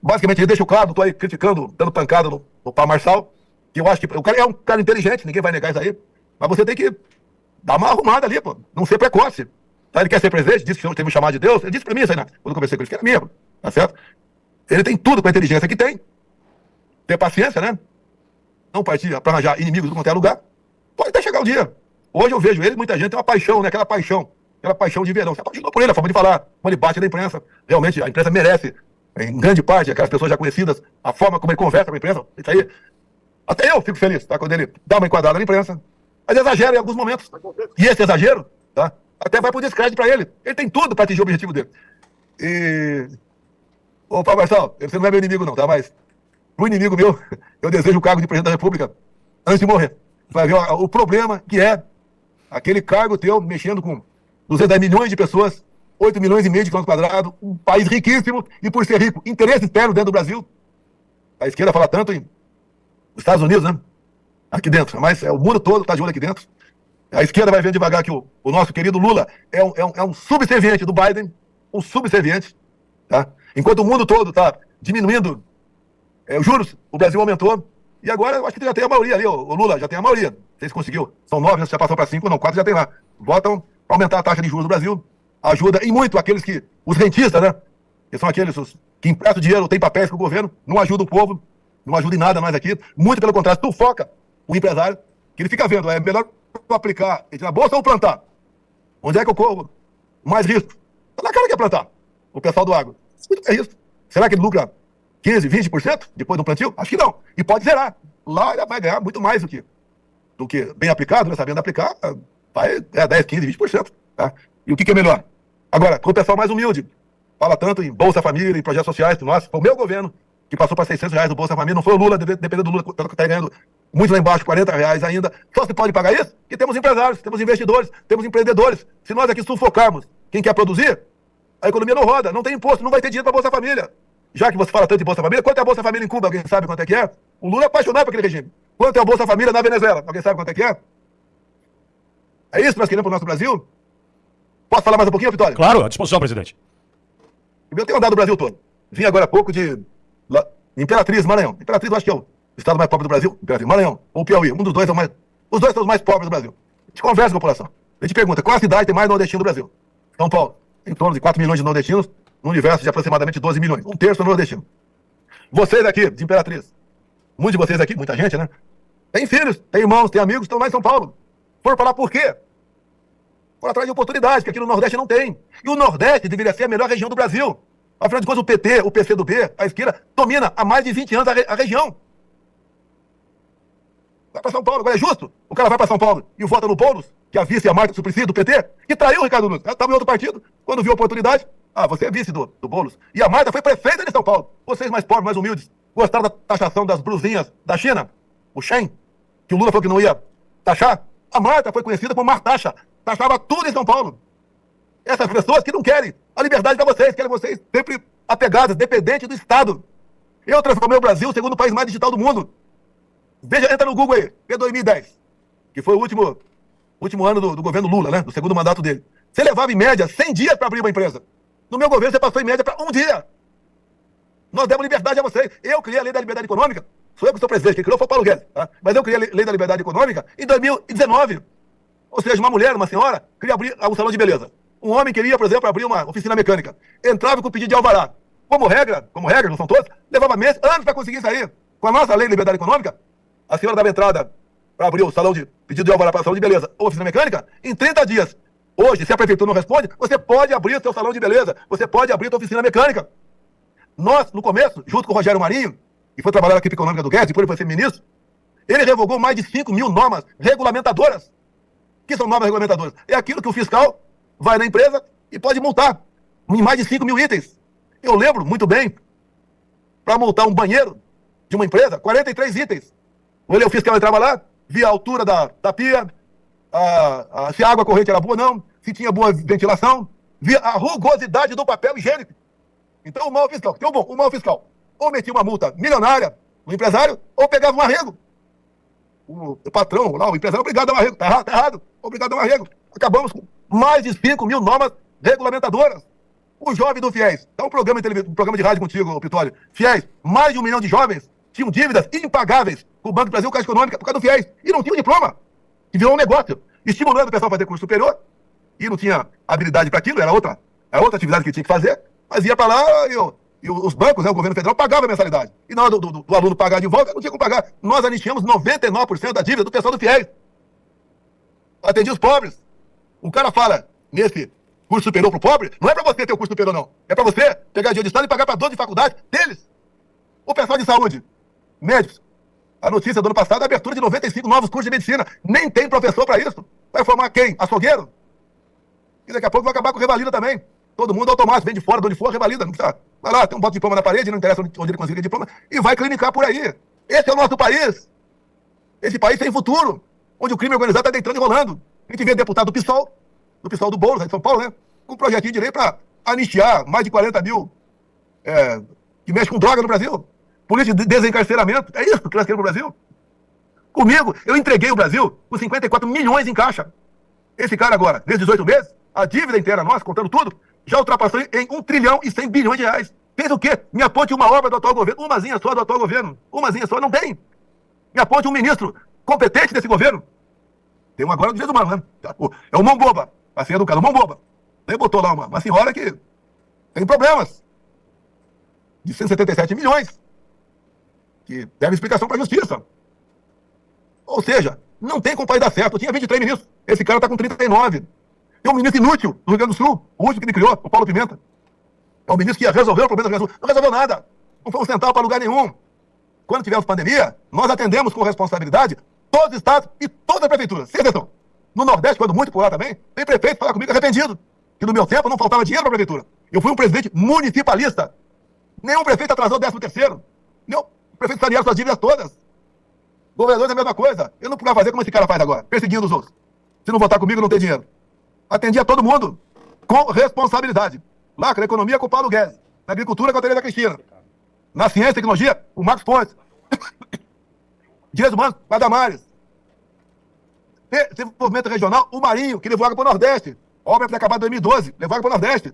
basicamente, ele deixa claro, não estou aí criticando, dando pancada no Pá Marçal, que eu acho que o cara é um cara inteligente, ninguém vai negar isso aí, mas você tem que dar uma arrumada ali, pô, não ser precoce. Tá? Ele quer ser presidente, disse que teve um chamado de Deus, ele disse pra mim isso aí, né? Quando eu conversei com ele, que era minha, tá certo? Ele tem tudo com a inteligência que tem, ter paciência, né? Não partir pra arranjar inimigos do quanto é lugar, pode até chegar o dia. Hoje eu vejo ele, muita gente tem uma paixão, né? Aquela paixão de verão. Você apaixonou por ele, a forma de falar, como ele bate na imprensa. Realmente, a imprensa merece, em grande parte, aquelas pessoas já conhecidas, a forma como ele conversa com a imprensa. Isso aí, até eu fico feliz, tá? Quando ele dá uma enquadrada na imprensa. Mas exagera em alguns momentos. E esse exagero, tá? Até vai pro descrédito pra ele. Ele tem tudo pra atingir o objetivo dele. E... Ô, Pá Marçal, você não é meu inimigo não, tá? Mas pro inimigo meu, eu desejo o cargo de presidente da República antes de morrer. Vai ver o problema que é aquele cargo teu mexendo com 210 milhões de pessoas, 8 milhões e meio de quilômetros quadrados, um país riquíssimo, e por ser rico, interesse externo dentro do Brasil. A esquerda fala tanto em Estados Unidos, né? Aqui dentro, mas o mundo todo está de olho aqui dentro. A esquerda vai vendo devagar que o nosso querido Lula é um subserviente do Biden, um subserviente, tá? Enquanto o mundo todo está diminuindo os juros, o Brasil aumentou, e agora eu acho que já tem a maioria ali, o Lula já tem a maioria. Vocês conseguiu, são 9, já passou para 5, não, 4 já tem lá. Votam para aumentar a taxa de juros do Brasil, ajuda em muito aqueles que, os rentistas, né? Que são aqueles que emprestam dinheiro, tem papéis com o governo, não ajudam o povo, não ajuda em nada mais aqui, muito pelo contrário, sufoca o empresário, que ele fica vendo, é melhor aplicar na bolsa ou plantar? Onde é que eu corro mais risco? Tá na cara que é plantar, o pessoal do agro. É isso. Será que ele lucra 15%, 20% depois do plantio? Acho que não. E pode zerar. Lá ele vai ganhar muito mais do que bem aplicado, né? Sabendo aplicar, vai ganhar 10%, 15%, 20%. Tá? E o que é melhor? Agora, com o pessoal mais humilde, fala tanto em Bolsa Família, em projetos sociais, nossa, foi o meu governo que passou para R$600 do Bolsa Família, não foi o Lula, dependendo do Lula, que está ganhando muito lá embaixo, R$40 ainda. Só se pode pagar isso? Que temos empresários, temos investidores, temos empreendedores. Se nós aqui sufocarmos quem quer produzir, a economia não roda, não tem imposto, não vai ter dinheiro para Bolsa Família. Já que você fala tanto em Bolsa Família, quanto é a Bolsa Família em Cuba? Alguém sabe quanto é que é? O Lula é apaixonado por aquele regime. Quanto é a Bolsa Família na Venezuela? Alguém sabe quanto é que é? É isso que nós queremos para o nosso Brasil? Posso falar mais um pouquinho, Vitória? Claro, à disposição, presidente. Eu tenho andado o Brasil todo. Vim agora há pouco de Imperatriz, Maranhão. Imperatriz, eu acho que é o estado mais pobre do Brasil. Imperatriz, Maranhão ou Piauí. Um dos dois os dois são os mais pobres do Brasil. A gente conversa com a população. A gente pergunta, qual a cidade tem mais nordestino do Brasil? São Paulo. Em torno de 4 milhões de nordestinos, no universo de aproximadamente 12 milhões. Um terço é nordestino. Vocês aqui, de Imperatriz, muitos de vocês aqui, muita gente, né? Tem filhos, tem irmãos, tem amigos, estão lá em São Paulo. Foram para lá por quê? Por atrás de oportunidade, que aqui no Nordeste não tem. E o Nordeste deveria ser a melhor região do Brasil. Afinal de contas, o PT, o PCdoB, a esquerda, domina há mais de 20 anos a região. Vai para São Paulo, agora é justo. O cara vai para São Paulo e vota no Boulos, que é a vice e a Marta Suplicy do PT, que traiu o Ricardo Nunes. Ela estava em outro partido, quando viu a oportunidade, você é vice do Boulos. E a Marta foi prefeita de São Paulo. Vocês mais pobres, mais humildes, gostaram da taxação das brusinhas da China? O Shen, que o Lula falou que não ia taxar? A Marta foi conhecida como Martaxa. Taxava tudo em São Paulo. Essas pessoas que não querem a liberdade para vocês, querem vocês sempre apegados, dependentes do Estado. Eu transformei o Brasil no segundo país mais digital do mundo. Veja, entra no Google aí, vê 2010, que foi o último ano do governo Lula, né? Do segundo mandato dele. Você levava em média 100 dias para abrir uma empresa. No meu governo você passou em média para 1 dia. Nós demos liberdade a vocês. Eu criei a lei da liberdade econômica. Sou eu que sou presidente, quem criou foi o Paulo Guedes. Tá? Mas eu criei a lei da liberdade econômica em 2019. Ou seja, uma mulher, uma senhora, queria abrir um salão de beleza. Um homem queria, por exemplo, abrir uma oficina mecânica. Entrava com pedido de alvará. Como regra, não são todos, levava meses, anos para conseguir sair. Com a nossa lei de liberdade econômica, a senhora dava entrada para abrir o salão de pedido de alvará para salão de beleza ou oficina mecânica em 30 dias. Hoje, se a prefeitura não responde, você pode abrir seu salão de beleza, você pode abrir sua oficina mecânica. Nós, no começo, junto com o Rogério Marinho, que foi trabalhar na equipe econômica do Guedes, depois ele foi ser ministro, ele revogou mais de 5 mil normas regulamentadoras. O que são normas regulamentadoras? É aquilo que o fiscal vai na empresa e pode multar em mais de 5 mil itens. Eu lembro muito bem, para multar um banheiro de uma empresa, 43 itens. O fiscal entrava lá, via a altura da pia, se a água corrente era boa ou não, se tinha boa ventilação, via a rugosidade do papel higiênico. Então o mal fiscal, tem o mal fiscal, ou metia uma multa milionária no empresário, ou pegava um arrego. O patrão, lá, o empresário, obrigado a um arrego. Tá errado, obrigado a um arrego. Acabamos com mais de 5 mil normas regulamentadoras. O jovem do FIES, dá um programa de rádio contigo, Pitório. FIES, mais de 1 milhão de jovens tinham dívidas impagáveis com o Banco do Brasil, Caixa Econômica, por causa do FIES, e não tinham diploma, que virou um negócio, estimulando o pessoal a fazer curso superior, e não tinha habilidade para aquilo, era outra atividade que tinha que fazer, mas ia para lá e os bancos, o governo federal, pagava a mensalidade. E na hora do aluno pagar de volta, não tinha como pagar. Nós anistiamos 99% da dívida do pessoal do FIES. Atendia os pobres. O cara fala, nesse curso superior pro pobre, não é para você ter o curso superior, não. É para você pegar dinheiro de Estado e pagar para 12 faculdades deles. O pessoal de saúde, médicos. A notícia do ano passado é a abertura de 95 novos cursos de medicina. Nem tem professor para isso. Vai formar quem? Açougueiro? E daqui a pouco vai acabar com revalida também. Todo mundo automático, vem de fora, de onde for, revalida. Não precisa. Vai lá, tem um bota de diploma na parede, não interessa onde ele conseguir diploma, e vai clinicar por aí. Esse é o nosso país. Esse país tem futuro, onde o crime organizado está deitando e rolando. A gente vê deputado do PSOL do Boulos, de São Paulo, né? Com um projetinho de lei para anistiar mais de 40 mil que mexe com droga no Brasil. Política de desencarceramento. É isso que nós queremos no Brasil. Comigo, eu entreguei o Brasil com 54 milhões em caixa. Esse cara agora, nesses 18 meses, a dívida inteira nossa, contando tudo, já ultrapassou em 1 trilhão e 100 bilhões de reais. Fez o quê? Me aponte uma obra do atual governo, umazinha só do atual governo. Umazinha só, não tem. Me aponte um ministro competente desse governo. Tem um agora do direito humano, né? É o Momboba, a senha do cara, o Momboba. Aí botou lá uma senhora que tem problemas. De 177 milhões. Que deve explicação para a justiça. Ou seja, não tem como o país dar certo. Eu tinha 23 ministros. Esse cara está com 39. Tem um ministro inútil do Rio Grande do Sul, o último que ele criou, o Paulo Pimenta. É um ministro que ia resolver o problema do Rio Grande do Sul. Não resolveu nada. Não foi um centavo para lugar nenhum. Quando tivemos pandemia, nós atendemos com responsabilidade todos os estados e todas as prefeituras. Sem exceção. No Nordeste, quando muito por lá também, tem prefeito falar comigo arrependido. Que no meu tempo não faltava dinheiro para a prefeitura. Eu fui um presidente municipalista. Nenhum prefeito atrasou o 13º. Nenhum prefeito saneou suas dívidas todas. Governadores é a mesma coisa. Eu não podia fazer como esse cara faz agora, perseguindo os outros. Se não votar comigo, não tem dinheiro. Atendia todo mundo com responsabilidade. Lá, na economia, com o Paulo Guedes. Na agricultura, com a Tereza Cristina. Na ciência e tecnologia, o Marcos Pontes. Direitos humanos, com a Damares. Desenvolvimento regional, o Marinho, que levou água para o Nordeste. A obra foi acabada em 2012, levou água para o Nordeste.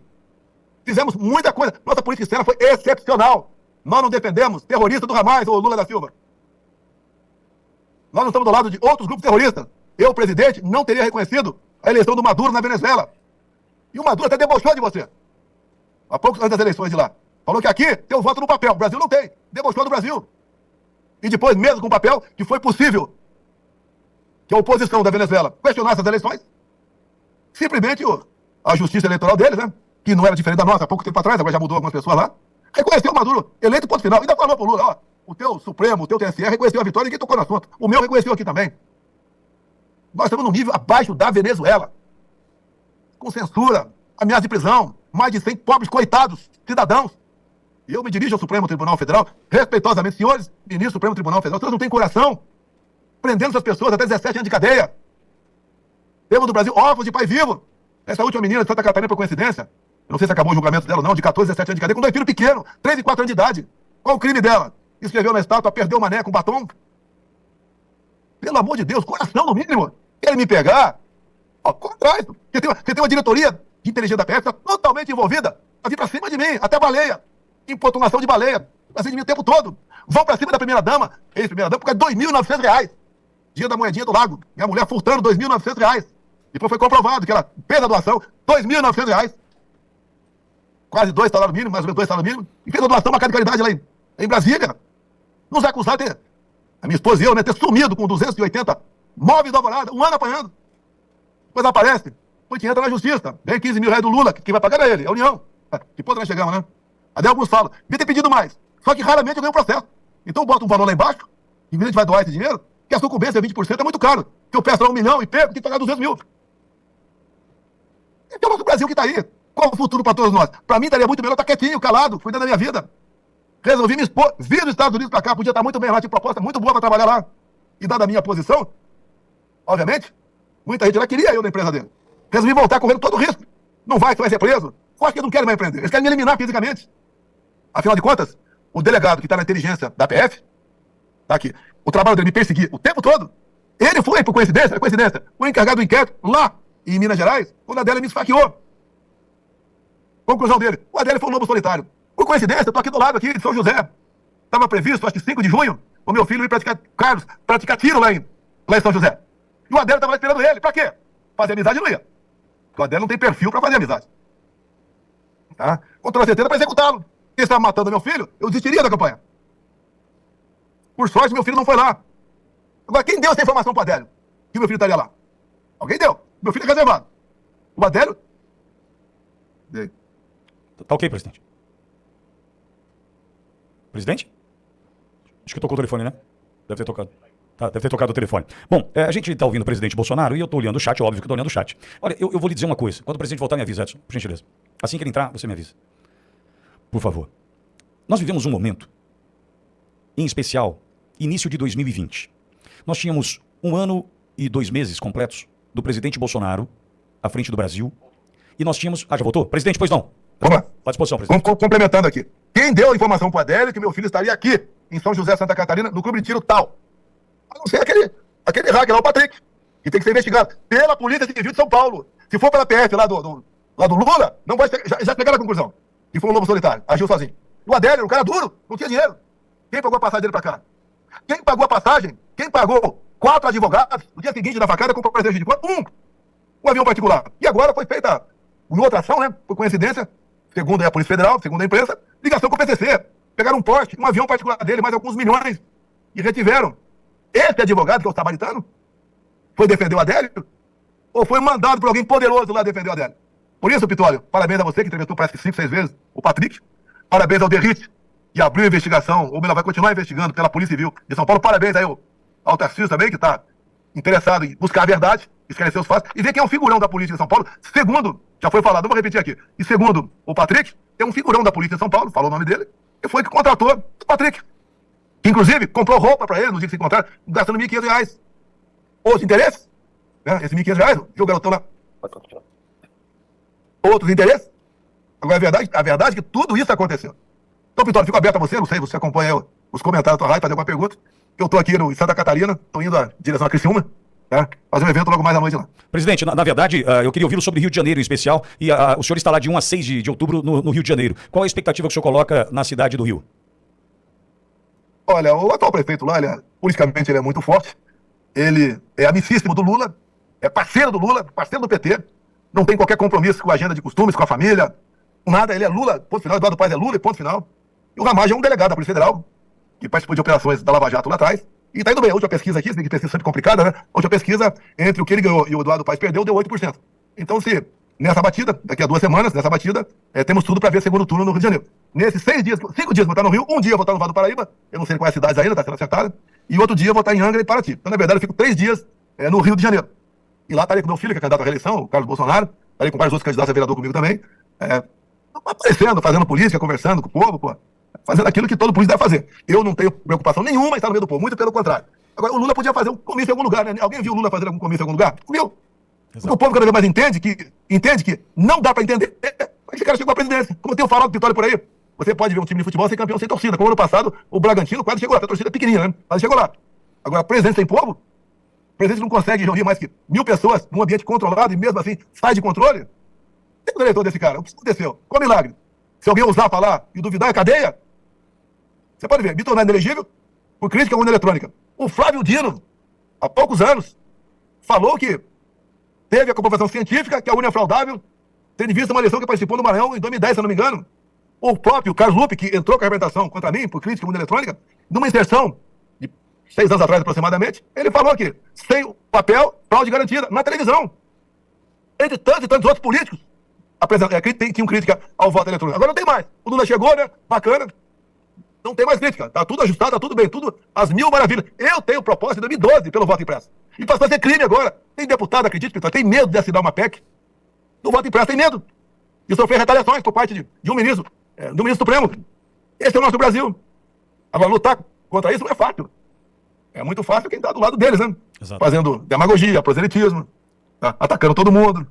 Fizemos muita coisa. Nossa política externa foi excepcional. Nós não defendemos terrorista do Hamas ou Lula da Silva. Nós não estamos do lado de outros grupos terroristas. Eu, presidente, não teria reconhecido a eleição do Maduro na Venezuela. E o Maduro até debochou de você. Há poucos antes das eleições de lá. Falou que aqui tem o voto no papel. O Brasil não tem. Debochou do Brasil. E depois, mesmo com o papel, que foi possível que a oposição da Venezuela questionasse essas eleições, simplesmente a justiça eleitoral deles, né, que não era diferente da nossa há pouco tempo atrás, agora já mudou algumas pessoas lá, reconheceu o Maduro, eleito ponto final, e ainda falou pro Lula, ó, o teu Supremo, o teu TSE reconheceu a vitória e ninguém tocou no assunto. O meu reconheceu aqui também. Nós estamos num nível abaixo da Venezuela. Com censura, ameaça de prisão, mais de 100 pobres coitados, cidadãos. E eu me dirijo ao Supremo Tribunal Federal, respeitosamente, senhores, ministro do Supremo Tribunal Federal, vocês não têm coração, prendendo essas pessoas até 17 anos de cadeia. Temos no Brasil órfãos de pai vivo. Essa última menina de Santa Catarina, por coincidência, eu não sei se acabou o julgamento dela ou não, de 14, 17 anos de cadeia, com 2 filhos pequenos, 3 e 4 anos de idade. Qual o crime dela? Escreveu na estátua, perdeu o mané com batom. Pelo amor de Deus, coração no mínimo. Querem me pegar? Ó, corre atrás. Você tem uma diretoria de inteligência da PF totalmente envolvida a vir pra cima de mim, até baleia. Importunação de baleia. Pra cima de mim o tempo todo. Vão pra cima da primeira-dama, ex-primeira-dama, por causa de R$ 2.900. Dia da moedinha do lago. Minha mulher furtando R$ 2.900. Depois foi comprovado que ela fez a doação, R$ 2.900. Quase 2 salários mínimos, mais ou menos 2 salários mínimos. E fez a doação marcada de caridade lá em Brasília. Nos acusaram de ter, a minha esposa e eu, né, ter sumido com 280 móveis da Alvorada, um ano apanhando. Depois aparece, foi que entra na justiça. Vem R$ 15 mil do Lula, quem vai pagar é ele, é a União. Depois nós chegamos, né? Até alguns falam, devia ter pedido mais. Só que raramente eu ganho um processo. Então eu boto um valor lá embaixo, em vez de a gente vai doar esse dinheiro, que a sucumbência é 20%, é muito caro. Que eu peço lá 1 milhão e pego, tem que pagar 200 mil. Então é o nosso Brasil que está aí. Qual o futuro para todos nós? Para mim, estaria muito melhor estar quietinho, calado, cuidando da minha vida. Resolvi me expor, vir dos Estados Unidos para cá, podia estar muito bem lá, tinha proposta muito boa para trabalhar lá. E dada a minha posição, obviamente, muita gente lá queria eu na empresa dele. Resolvi voltar correndo todo o risco. Não vai, você vai ser preso. Eu acho que eles não querem mais empreender. Eles querem me eliminar fisicamente. Afinal de contas, o delegado que está na inteligência da PF, tá aqui, o trabalho dele me perseguir o tempo todo, ele foi, por coincidência, o encarregado do inquérito lá em Minas Gerais, quando a Adélia me esfaqueou. Conclusão dele, o Adélio foi um lobo solitário. Por coincidência, eu tô aqui do lado aqui de São José. Estava previsto, acho que 5 de junho, o meu filho ir praticar tiro lá em São José. E o Adélio estava esperando ele. Pra quê? Fazer amizade não ia. Porque o Adélio não tem perfil para fazer amizade. Tá? Com toda certeza para executá-lo. Ele estava matando meu filho, eu desistiria da campanha. Por sorte, meu filho não foi lá. Agora, quem deu essa informação para o Adélio? Que meu filho estaria lá? Alguém deu. Meu filho é reservado. O Adélio... Dei. Tá ok, presidente. Presidente? Acho que tocou o telefone, né? Deve ter tocado. Tá, deve ter tocado o telefone. Bom, a gente tá ouvindo o presidente Bolsonaro e eu tô olhando o chat, óbvio que eu tô olhando o chat. Olha, eu vou lhe dizer uma coisa. Quando o presidente voltar, me avisa, Edson, por gentileza. Assim que ele entrar, você me avisa. Por favor. Nós vivemos um momento, em especial, início de 2020. Nós tínhamos 1 ano e 2 meses completos do presidente Bolsonaro à frente do Brasil. E nós tínhamos... Ah, já voltou? Presidente, pois não. Vamos lá. À disposição, presidente. Complementando aqui. Quem deu a informação para o Adélio que meu filho estaria aqui, em São José, Santa Catarina, no clube de tiro tal? A não ser aquele hacker lá, o Patrick, que tem que ser investigado pela Polícia Civil de São Paulo. Se for pela PF lá do Lula, não vai já pegaram a conclusão. Que foi um lobo solitário, agiu sozinho. O Adélio era um cara duro, não tinha dinheiro. Quem pagou a passagem dele para cá? Quem pagou a passagem? Quem pagou 4 advogados no dia seguinte da facada com o presidente de quanto? Um avião particular. E agora foi feita uma outra ação, né? Por coincidência, segundo a Polícia Federal, segundo a imprensa, ligação com o PCC. Pegaram um Porsche, um avião particular dele, mais alguns milhões, e retiveram. Esse advogado, que é o samaritano, foi defender o Adélio? Ou foi mandado por alguém poderoso lá defender o Adélio? Por isso, Pitólio, parabéns a você que entrevistou parece que 5, 6 vezes o Patrick. Parabéns ao Derrite, que abriu a investigação, ou melhor, vai continuar investigando pela Polícia Civil de São Paulo. Parabéns aí ao Tarcísio também, que está interessado em buscar a verdade, esclarecer os fatos, e ver quem é um figurão da polícia de São Paulo. Segundo, já foi falado, eu vou repetir aqui, e segundo o Patrick, é um figurão da polícia de São Paulo, falou o nome dele, e foi que contratou o Patrick. Que, inclusive, comprou roupa para ele no dia que se encontraram, gastando R$1.500. Outros interesses? Né? Esse R$1.500, viu o garotão lá? Outros interesses? Agora, a verdade é que tudo isso aconteceu. Então, Vitória, fico aberto a você, não sei, você acompanha os comentários da tua rádio, fazer alguma pergunta. Eu estou aqui em Santa Catarina, estou indo em direção a Criciúma, né? Fazer um evento logo mais à noite lá. Presidente, na verdade, eu queria ouvi-lo sobre Rio de Janeiro em especial, e o senhor está lá de 1 a 6 de outubro no Rio de Janeiro. Qual a expectativa que o senhor coloca na cidade do Rio? Olha, o atual prefeito lá, politicamente ele é muito forte, ele é amicíssimo do Lula, é parceiro do Lula, parceiro do PT, não tem qualquer compromisso com a agenda de costumes, com a família, com nada, ele é Lula, ponto final, Eduardo Paes é Lula e ponto final. E o Ramagem é um delegado da Polícia Federal, que participou de operações da Lava Jato lá atrás, e tá indo bem. A última pesquisa aqui, que pesquisa sempre complicada, né? A última pesquisa, entre o que ele ganhou e o Eduardo Paes perdeu, deu 8%. Então, se nessa batida, daqui a 2 semanas, nessa batida, temos tudo para ver segundo turno no Rio de Janeiro. Nesses 5 dias vou estar no Rio, um dia vou estar no Vale do Paraíba, eu não sei quais cidades ainda, está sendo acertada, e outro dia vou estar em Angra e Paraty. Então, na verdade, eu fico 3 dias no Rio de Janeiro. E lá estarei com meu filho, que é candidato à reeleição, o Carlos Bolsonaro, estarei com vários outros candidatos a vereador comigo também, aparecendo, fazendo política, conversando com o povo, pô, fazendo aquilo que todo político deve fazer. Eu não tenho preocupação nenhuma em estar no meio do povo, muito pelo contrário. Agora, o Lula podia fazer um comício em algum lugar, né? Alguém viu o Lula fazer algum comício em algum lugar? Viu? Porque o povo cada vez mais entende que não dá para entender. Esse cara chegou à presidência. Como tem o farol do Vitória por aí, você pode ver um time de futebol ser campeão sem torcida. Como ano passado, o Bragantino quase chegou lá. A torcida é pequenininha, né? Mas chegou lá. Agora, presidente sem povo, o presidente não consegue reunir mais que 1.000 pessoas num ambiente controlado e mesmo assim sai de controle. Tem o eleitor desse cara. O que aconteceu? Qual milagre? Se alguém usar, falar e duvidar, é cadeia? Você pode ver, me tornar inelegível por crítica à urna eletrônica. O Flávio Dino, há poucos anos, falou que teve a comprovação científica que a urna é fraudável, tendo em vista uma eleição que participou no Maranhão em 2010, se eu não me engano. O próprio Carlos Lupe, que entrou com a arrebentação contra mim por crítica à urna eletrônica, numa inserção de 6 anos atrás aproximadamente, ele falou que sem o papel, fraude garantida, na televisão. Entre tantos e tantos outros políticos tinham crítica ao voto eletrônico. Agora não tem mais. O Lula chegou, né? Bacana. Não tem mais crítica. Tá tudo ajustado, tá tudo bem, tudo às 1000 maravilhas. Eu tenho proposta em 2012 pelo voto impresso. E passou a ser crime agora. Tem deputado, acredite, tem medo de assinar uma PEC do voto impresso, tem medo de sofrer retaliações por parte de um ministro, do ministro Supremo. Esse é o nosso Brasil. Agora, lutar contra isso não é fácil. É muito fácil quem está do lado deles, né? Exato. fazendo demagogia, proselitismo, tá? Atacando todo mundo,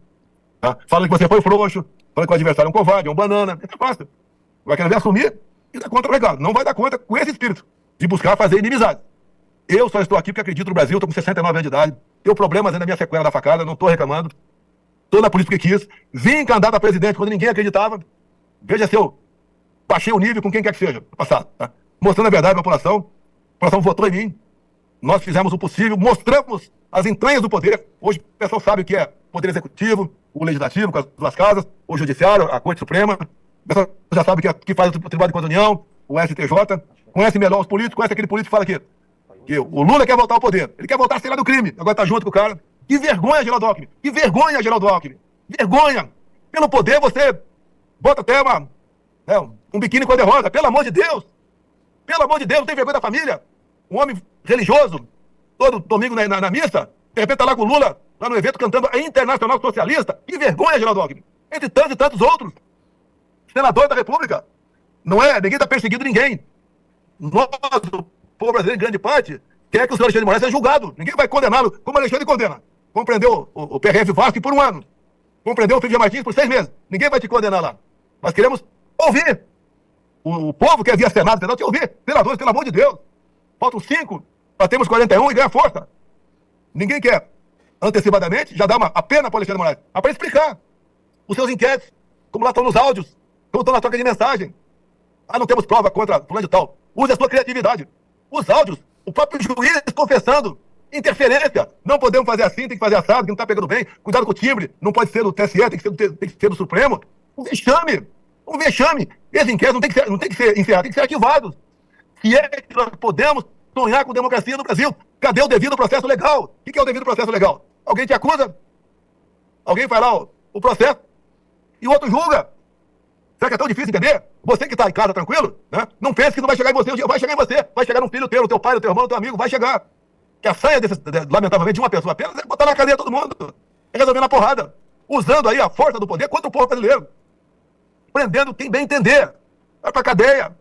tá? Falando que você foi frouxo, falando que o adversário é um covarde, é um banana. É fácil. Vai querer assumir e dar conta do recado. Não vai dar conta com esse espírito de buscar fazer inimizade. Eu só estou aqui porque acredito no Brasil, estou com 69 anos de idade, tenho problemas ainda na minha sequela da facada, não estou reclamando. Estou na política que quis, vim candidato a presidente quando ninguém acreditava. Veja se eu baixei o nível com quem quer que seja, no passado, tá? Mostrando a verdade para a população votou em mim, nós fizemos o possível, mostramos as entranhas do poder. Hoje o pessoal sabe o que é poder executivo, o legislativo, com as duas casas, o judiciário, a Corte Suprema, o pessoal já sabe que faz o Tribunal de Contas da União, o STJ, conhece melhor os políticos, conhece aquele político que fala que o Lula quer voltar ao poder, ele quer voltar a ser lá do crime, agora está junto com o cara. Que vergonha, Geraldo Alckmin! Que vergonha, Geraldo Alckmin! Vergonha! Pelo poder você bota até um biquíni cor-de-rosa, pelo amor de Deus! Pelo amor de Deus, não tem vergonha da família? Um homem religioso, todo domingo na missa, de repente tá lá com o Lula, lá no evento, cantando a Internacional Socialista. Que vergonha, Geraldo Alckmin! Entre tantos e tantos outros. Senador da República. Não é? Ninguém tá perseguindo ninguém. Nós, o povo brasileiro, em grande parte, quer que o senhor Alexandre de Moraes seja julgado. Ninguém vai condená-lo como o Alexandre condena. Compreendeu o PRF Vasco por 1 ano. Compreendeu o Felipe Martins por 6 meses. Ninguém vai te condenar lá. Nós queremos ouvir. O povo quer via Senado, quer ouvir. Senadores, pelo amor de Deus. Faltam 5, nós temos 41 e ganha força. Ninguém quer, antecipadamente, já dá a pena para o Alexandre de Moraes. Mas para explicar os seus inquéritos, como lá estão nos áudios, como estão na troca de mensagem. Ah, não temos prova contra fulano de tal. Use a sua criatividade. Os áudios, o próprio juiz confessando interferência. Não podemos fazer assim, tem que fazer assado, que não está pegando bem. Cuidado com o timbre, não pode ser do TSE, tem que ser do Supremo. Um vexame. Um vexame. Esses inquéritos não tem que ser encerrados, tem que ser arquivados. Se é que nós podemos sonhar com democracia no Brasil, cadê o devido processo legal? O que é o devido processo legal? Alguém te acusa? Alguém faz lá o processo e o outro julga? Será que é tão difícil entender? Você que está em casa tranquilo, né? Não pense que não vai chegar em você, um dia vai chegar em você, vai chegar num filho teu, no teu pai, no teu irmão, no teu amigo, vai chegar. Que a sanha, lamentavelmente, de uma pessoa apenas é botar na cadeia todo mundo. É resolver na porrada. Usando aí a força do poder contra o povo brasileiro. Prendendo quem bem entender. Vai pra cadeia.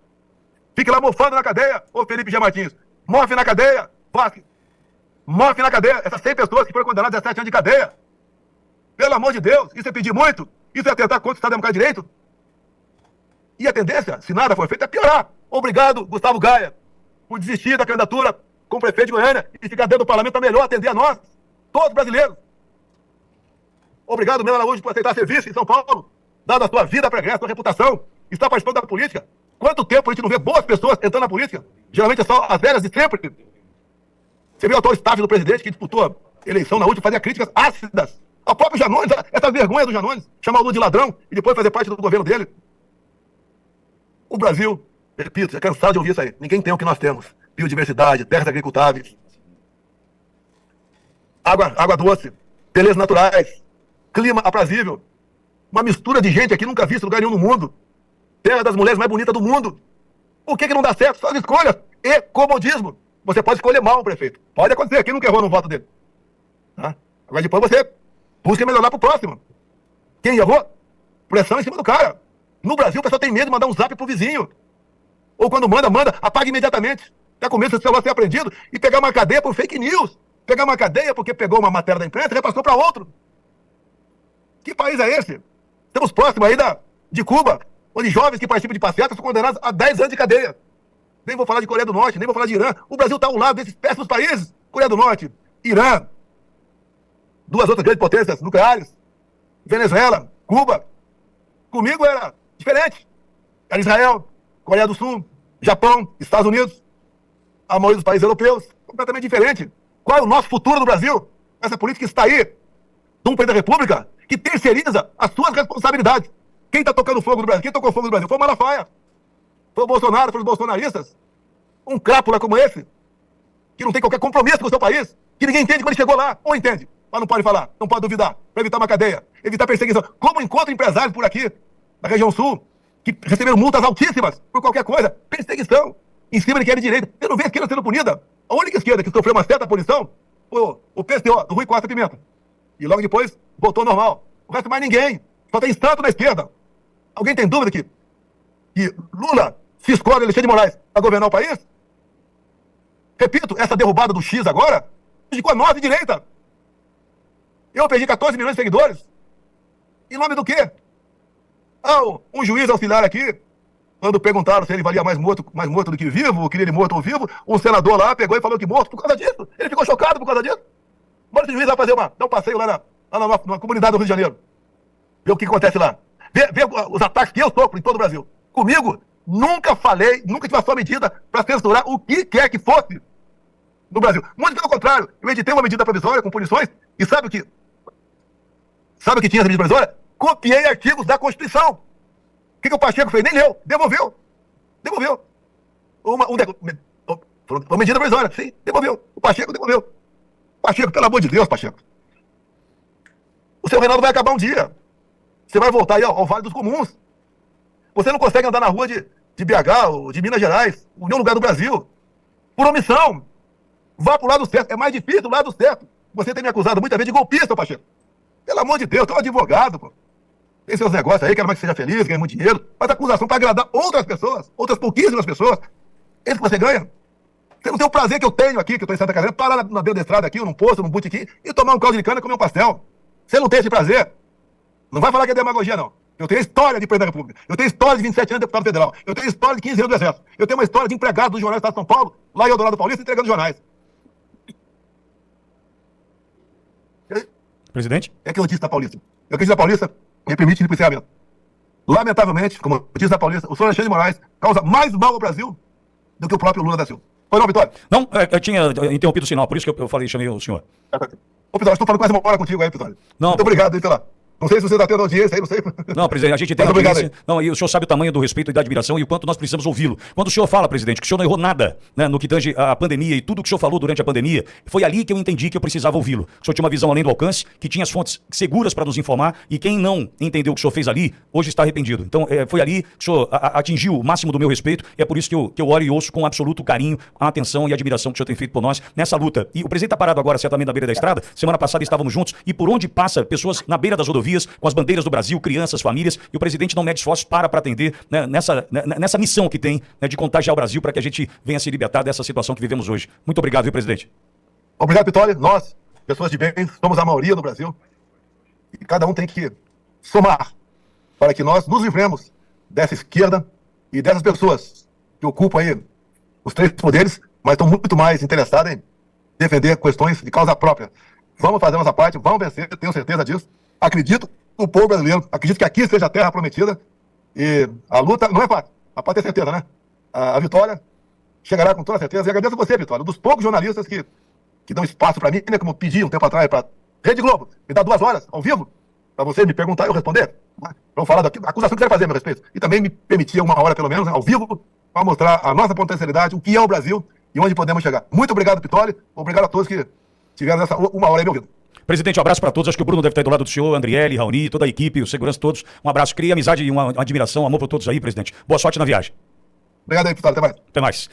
Fique lá mofando na cadeia, ô Felipe G. Martins. Mofe na cadeia, Vasco. Mofe na cadeia. Essas 100 pessoas que foram condenadas a 17 anos de cadeia. Pelo amor de Deus, isso é pedir muito? Isso é atentar contra o Estado Democrático de Direito? E a tendência, se nada for feito, é piorar. Obrigado, Gustavo Gaia, por desistir da candidatura como prefeito de Goiânia e ficar dentro do parlamento para melhor atender a nós, todos brasileiros. Obrigado, Melo Araújo, por aceitar serviço em São Paulo, dado a sua vida pregressa, a sua reputação, está participando da política. Quanto tempo a gente não vê boas pessoas entrando na política? Geralmente é só as velhas de sempre. Você viu o atual staff do presidente que disputou a eleição na última, fazia críticas ácidas ao próprio Janones, essa vergonha do Janones, chamar o Lula de ladrão e depois fazer parte do governo dele. O Brasil, repito, é cansado de ouvir isso aí. Ninguém tem o que nós temos. Biodiversidade, terras agricultáveis, água doce, belezas naturais, clima aprazível. Uma mistura de gente aqui nunca vista em lugar nenhum no mundo. Terra das mulheres mais bonitas do mundo. Por que não dá certo? Só as escolhas e comodismo. Você pode escolher mal um prefeito. Pode acontecer. Quem nunca errou no voto dele? Tá? Agora depois você busca melhorar pro próximo. Quem errou? Pressão em cima do cara. No Brasil o pessoal tem medo de mandar um zap pro vizinho. Ou quando manda, apaga imediatamente. Tá com medo do seu celular ser apreendido e pegar uma cadeia por fake news. Pegar uma cadeia porque pegou uma matéria da imprensa e repassou para outro. Que país é esse? Estamos próximos aí de Cuba, onde jovens que participam de passeatas são condenados a 10 anos de cadeia. Nem vou falar de Coreia do Norte, nem vou falar de Irã. O Brasil está ao lado desses péssimos países. Coreia do Norte, Irã, 2 outras grandes potências nucleares, Venezuela, Cuba. Comigo era diferente. Era Israel, Coreia do Sul, Japão, Estados Unidos, a maioria dos países europeus. Completamente diferente. Qual é o nosso futuro no Brasil? Essa política está aí, de um presidente da República que terceiriza as suas responsabilidades. Quem está tocando fogo no Brasil? Quem tocou fogo no Brasil? Foi o Malafaia. Foi o Bolsonaro, foram os bolsonaristas. Um crápula como esse, que não tem qualquer compromisso com o seu país, que ninguém entende quando ele chegou lá. Ou entende, mas não pode falar, não pode duvidar, para evitar uma cadeia, evitar perseguição. Como encontro empresários por aqui, na região sul, que receberam multas altíssimas por qualquer coisa, perseguição, em cima de quem é de direita. Você não vê a esquerda sendo punida. A única esquerda que sofreu uma certa punição foi o PSTO, do Rui Costa Pimenta. E logo depois voltou ao normal. O resto mais ninguém. Só tem santo na esquerda. Alguém tem dúvida que Lula se escolhe Alexandre de Moraes para governar o país? Repito, essa derrubada do X agora prejudicou a nossa direita. Eu perdi 14 milhões de seguidores. Em nome do quê? Um juiz auxiliar aqui, quando perguntaram se ele valia mais morto do que vivo, queria ele morto ou vivo, um senador lá pegou e falou que morto por causa disso. Ele ficou chocado por causa disso. Bora esse juiz vai dar um passeio lá na comunidade do Rio de Janeiro. Ver o que acontece lá. Ver os ataques que eu sofro em todo o Brasil. Comigo, nunca tive a sua medida para censurar o que quer que fosse no Brasil. Muito pelo contrário, eu editei uma medida provisória com punições e sabe o que tinha essa medida provisória? Copiei artigos da Constituição. O que o Pacheco fez? Nem leu. Devolveu. Uma medida provisória, sim, devolveu. O Pacheco devolveu. Pacheco, pelo amor de Deus, Pacheco. O seu Reinaldo vai acabar um dia. Você vai voltar aí ao Vale dos Comuns. Você não consegue andar na rua de BH ou de Minas Gerais, em nenhum lugar do Brasil. Por omissão. Vá pro lado certo. É mais difícil do lado certo. Você tem me acusado muitas vezes de golpista, Pacheco. Pelo amor de Deus, tu é um advogado, pô. Tem seus negócios aí, quero mais que seja feliz, ganhe muito dinheiro. Mas acusação para agradar outras pessoas, outras pouquíssimas pessoas. Esse que você ganha. Você não tem o prazer que eu tenho aqui, que eu tô em Santa Catarina, parar na beira da estrada aqui, ou num posto, num botequim, e tomar um caldo de cana e comer um pastel. Você não tem esse prazer. Não vai falar que é demagogia, não. Eu tenho história de presidente da República. Eu tenho história de 27 anos de deputado federal. Eu tenho história de 15 anos do Exército. Eu tenho uma história de empregado do Jornal do Estado de São Paulo, lá em Eldorado Paulista, entregando jornais. Presidente? É que eu disse da Paulista. Eu disse da Paulista, me permite ir para o encerramento. Lamentavelmente, como eu disse da Paulista, o senhor Alexandre de Moraes causa mais mal ao Brasil do que o próprio Lula da Silva. Foi não, Vitória? Não, eu tinha interrompido o sinal, por isso que eu falei, chamei o senhor. Ô, Vitória, estou falando quase uma hora contigo aí, Vitória. Não, muito obrigado aí pela... Não sei se você está tendo audiência aí, não sei. Não, presidente, a gente tem audiência. Não, e o senhor sabe o tamanho do respeito e da admiração e o quanto nós precisamos ouvi-lo. Quando o senhor fala, presidente, que o senhor não errou nada, né, no que tange a pandemia e tudo que o senhor falou durante a pandemia, foi ali que eu entendi que eu precisava ouvi-lo. O senhor tinha uma visão além do alcance, que tinha as fontes seguras para nos informar e quem não entendeu o que o senhor fez ali, hoje está arrependido. Então, foi ali que o senhor atingiu o máximo do meu respeito e é por isso que eu olho e ouço com absoluto carinho a atenção e a admiração que o senhor tem feito por nós nessa luta. E o presidente está parado agora, certamente, na beira da estrada. Semana passada estávamos juntos e por onde passa pessoas na beira das rodovias, com as bandeiras do Brasil, crianças, famílias, e o presidente não mede esforços para atender, né, nessa missão que tem, né, de contagiar o Brasil para que a gente venha se libertar dessa situação que vivemos hoje. Muito obrigado, viu, presidente? Obrigado, Vitória. Nós, pessoas de bem, somos a maioria no Brasil e cada um tem que somar para que nós nos livremos dessa esquerda e dessas pessoas que ocupam aí os três poderes, mas estão muito mais interessadas em defender questões de causa própria. Vamos fazer a nossa parte, vamos vencer, tenho certeza disso. Acredito no povo brasileiro, acredito que aqui seja a terra prometida e a luta não é fácil, mas pode ter certeza, né? A vitória chegará com toda certeza e agradeço a você, Vitória, um dos poucos jornalistas que dão espaço para mim, né, como eu pedi um tempo atrás para Rede Globo, me dá 2 horas ao vivo para você me perguntar e eu responder. Vamos falar da acusação que você vai fazer a meu respeito e também me permitir 1 hora pelo menos, né, ao vivo, para mostrar a nossa potencialidade, o que é o Brasil e onde podemos chegar. Muito obrigado, Vitória, obrigado a todos que tiveram essa 1 hora aí me ouvindo. Presidente, um abraço para todos. Acho que o Bruno deve estar aí do lado do senhor, Andriele, Raoni, toda a equipe, os seguranças todos. Um abraço, cria amizade e uma admiração, amor por todos aí, presidente. Boa sorte na viagem. Obrigado aí, Vitória. Até mais. Até mais.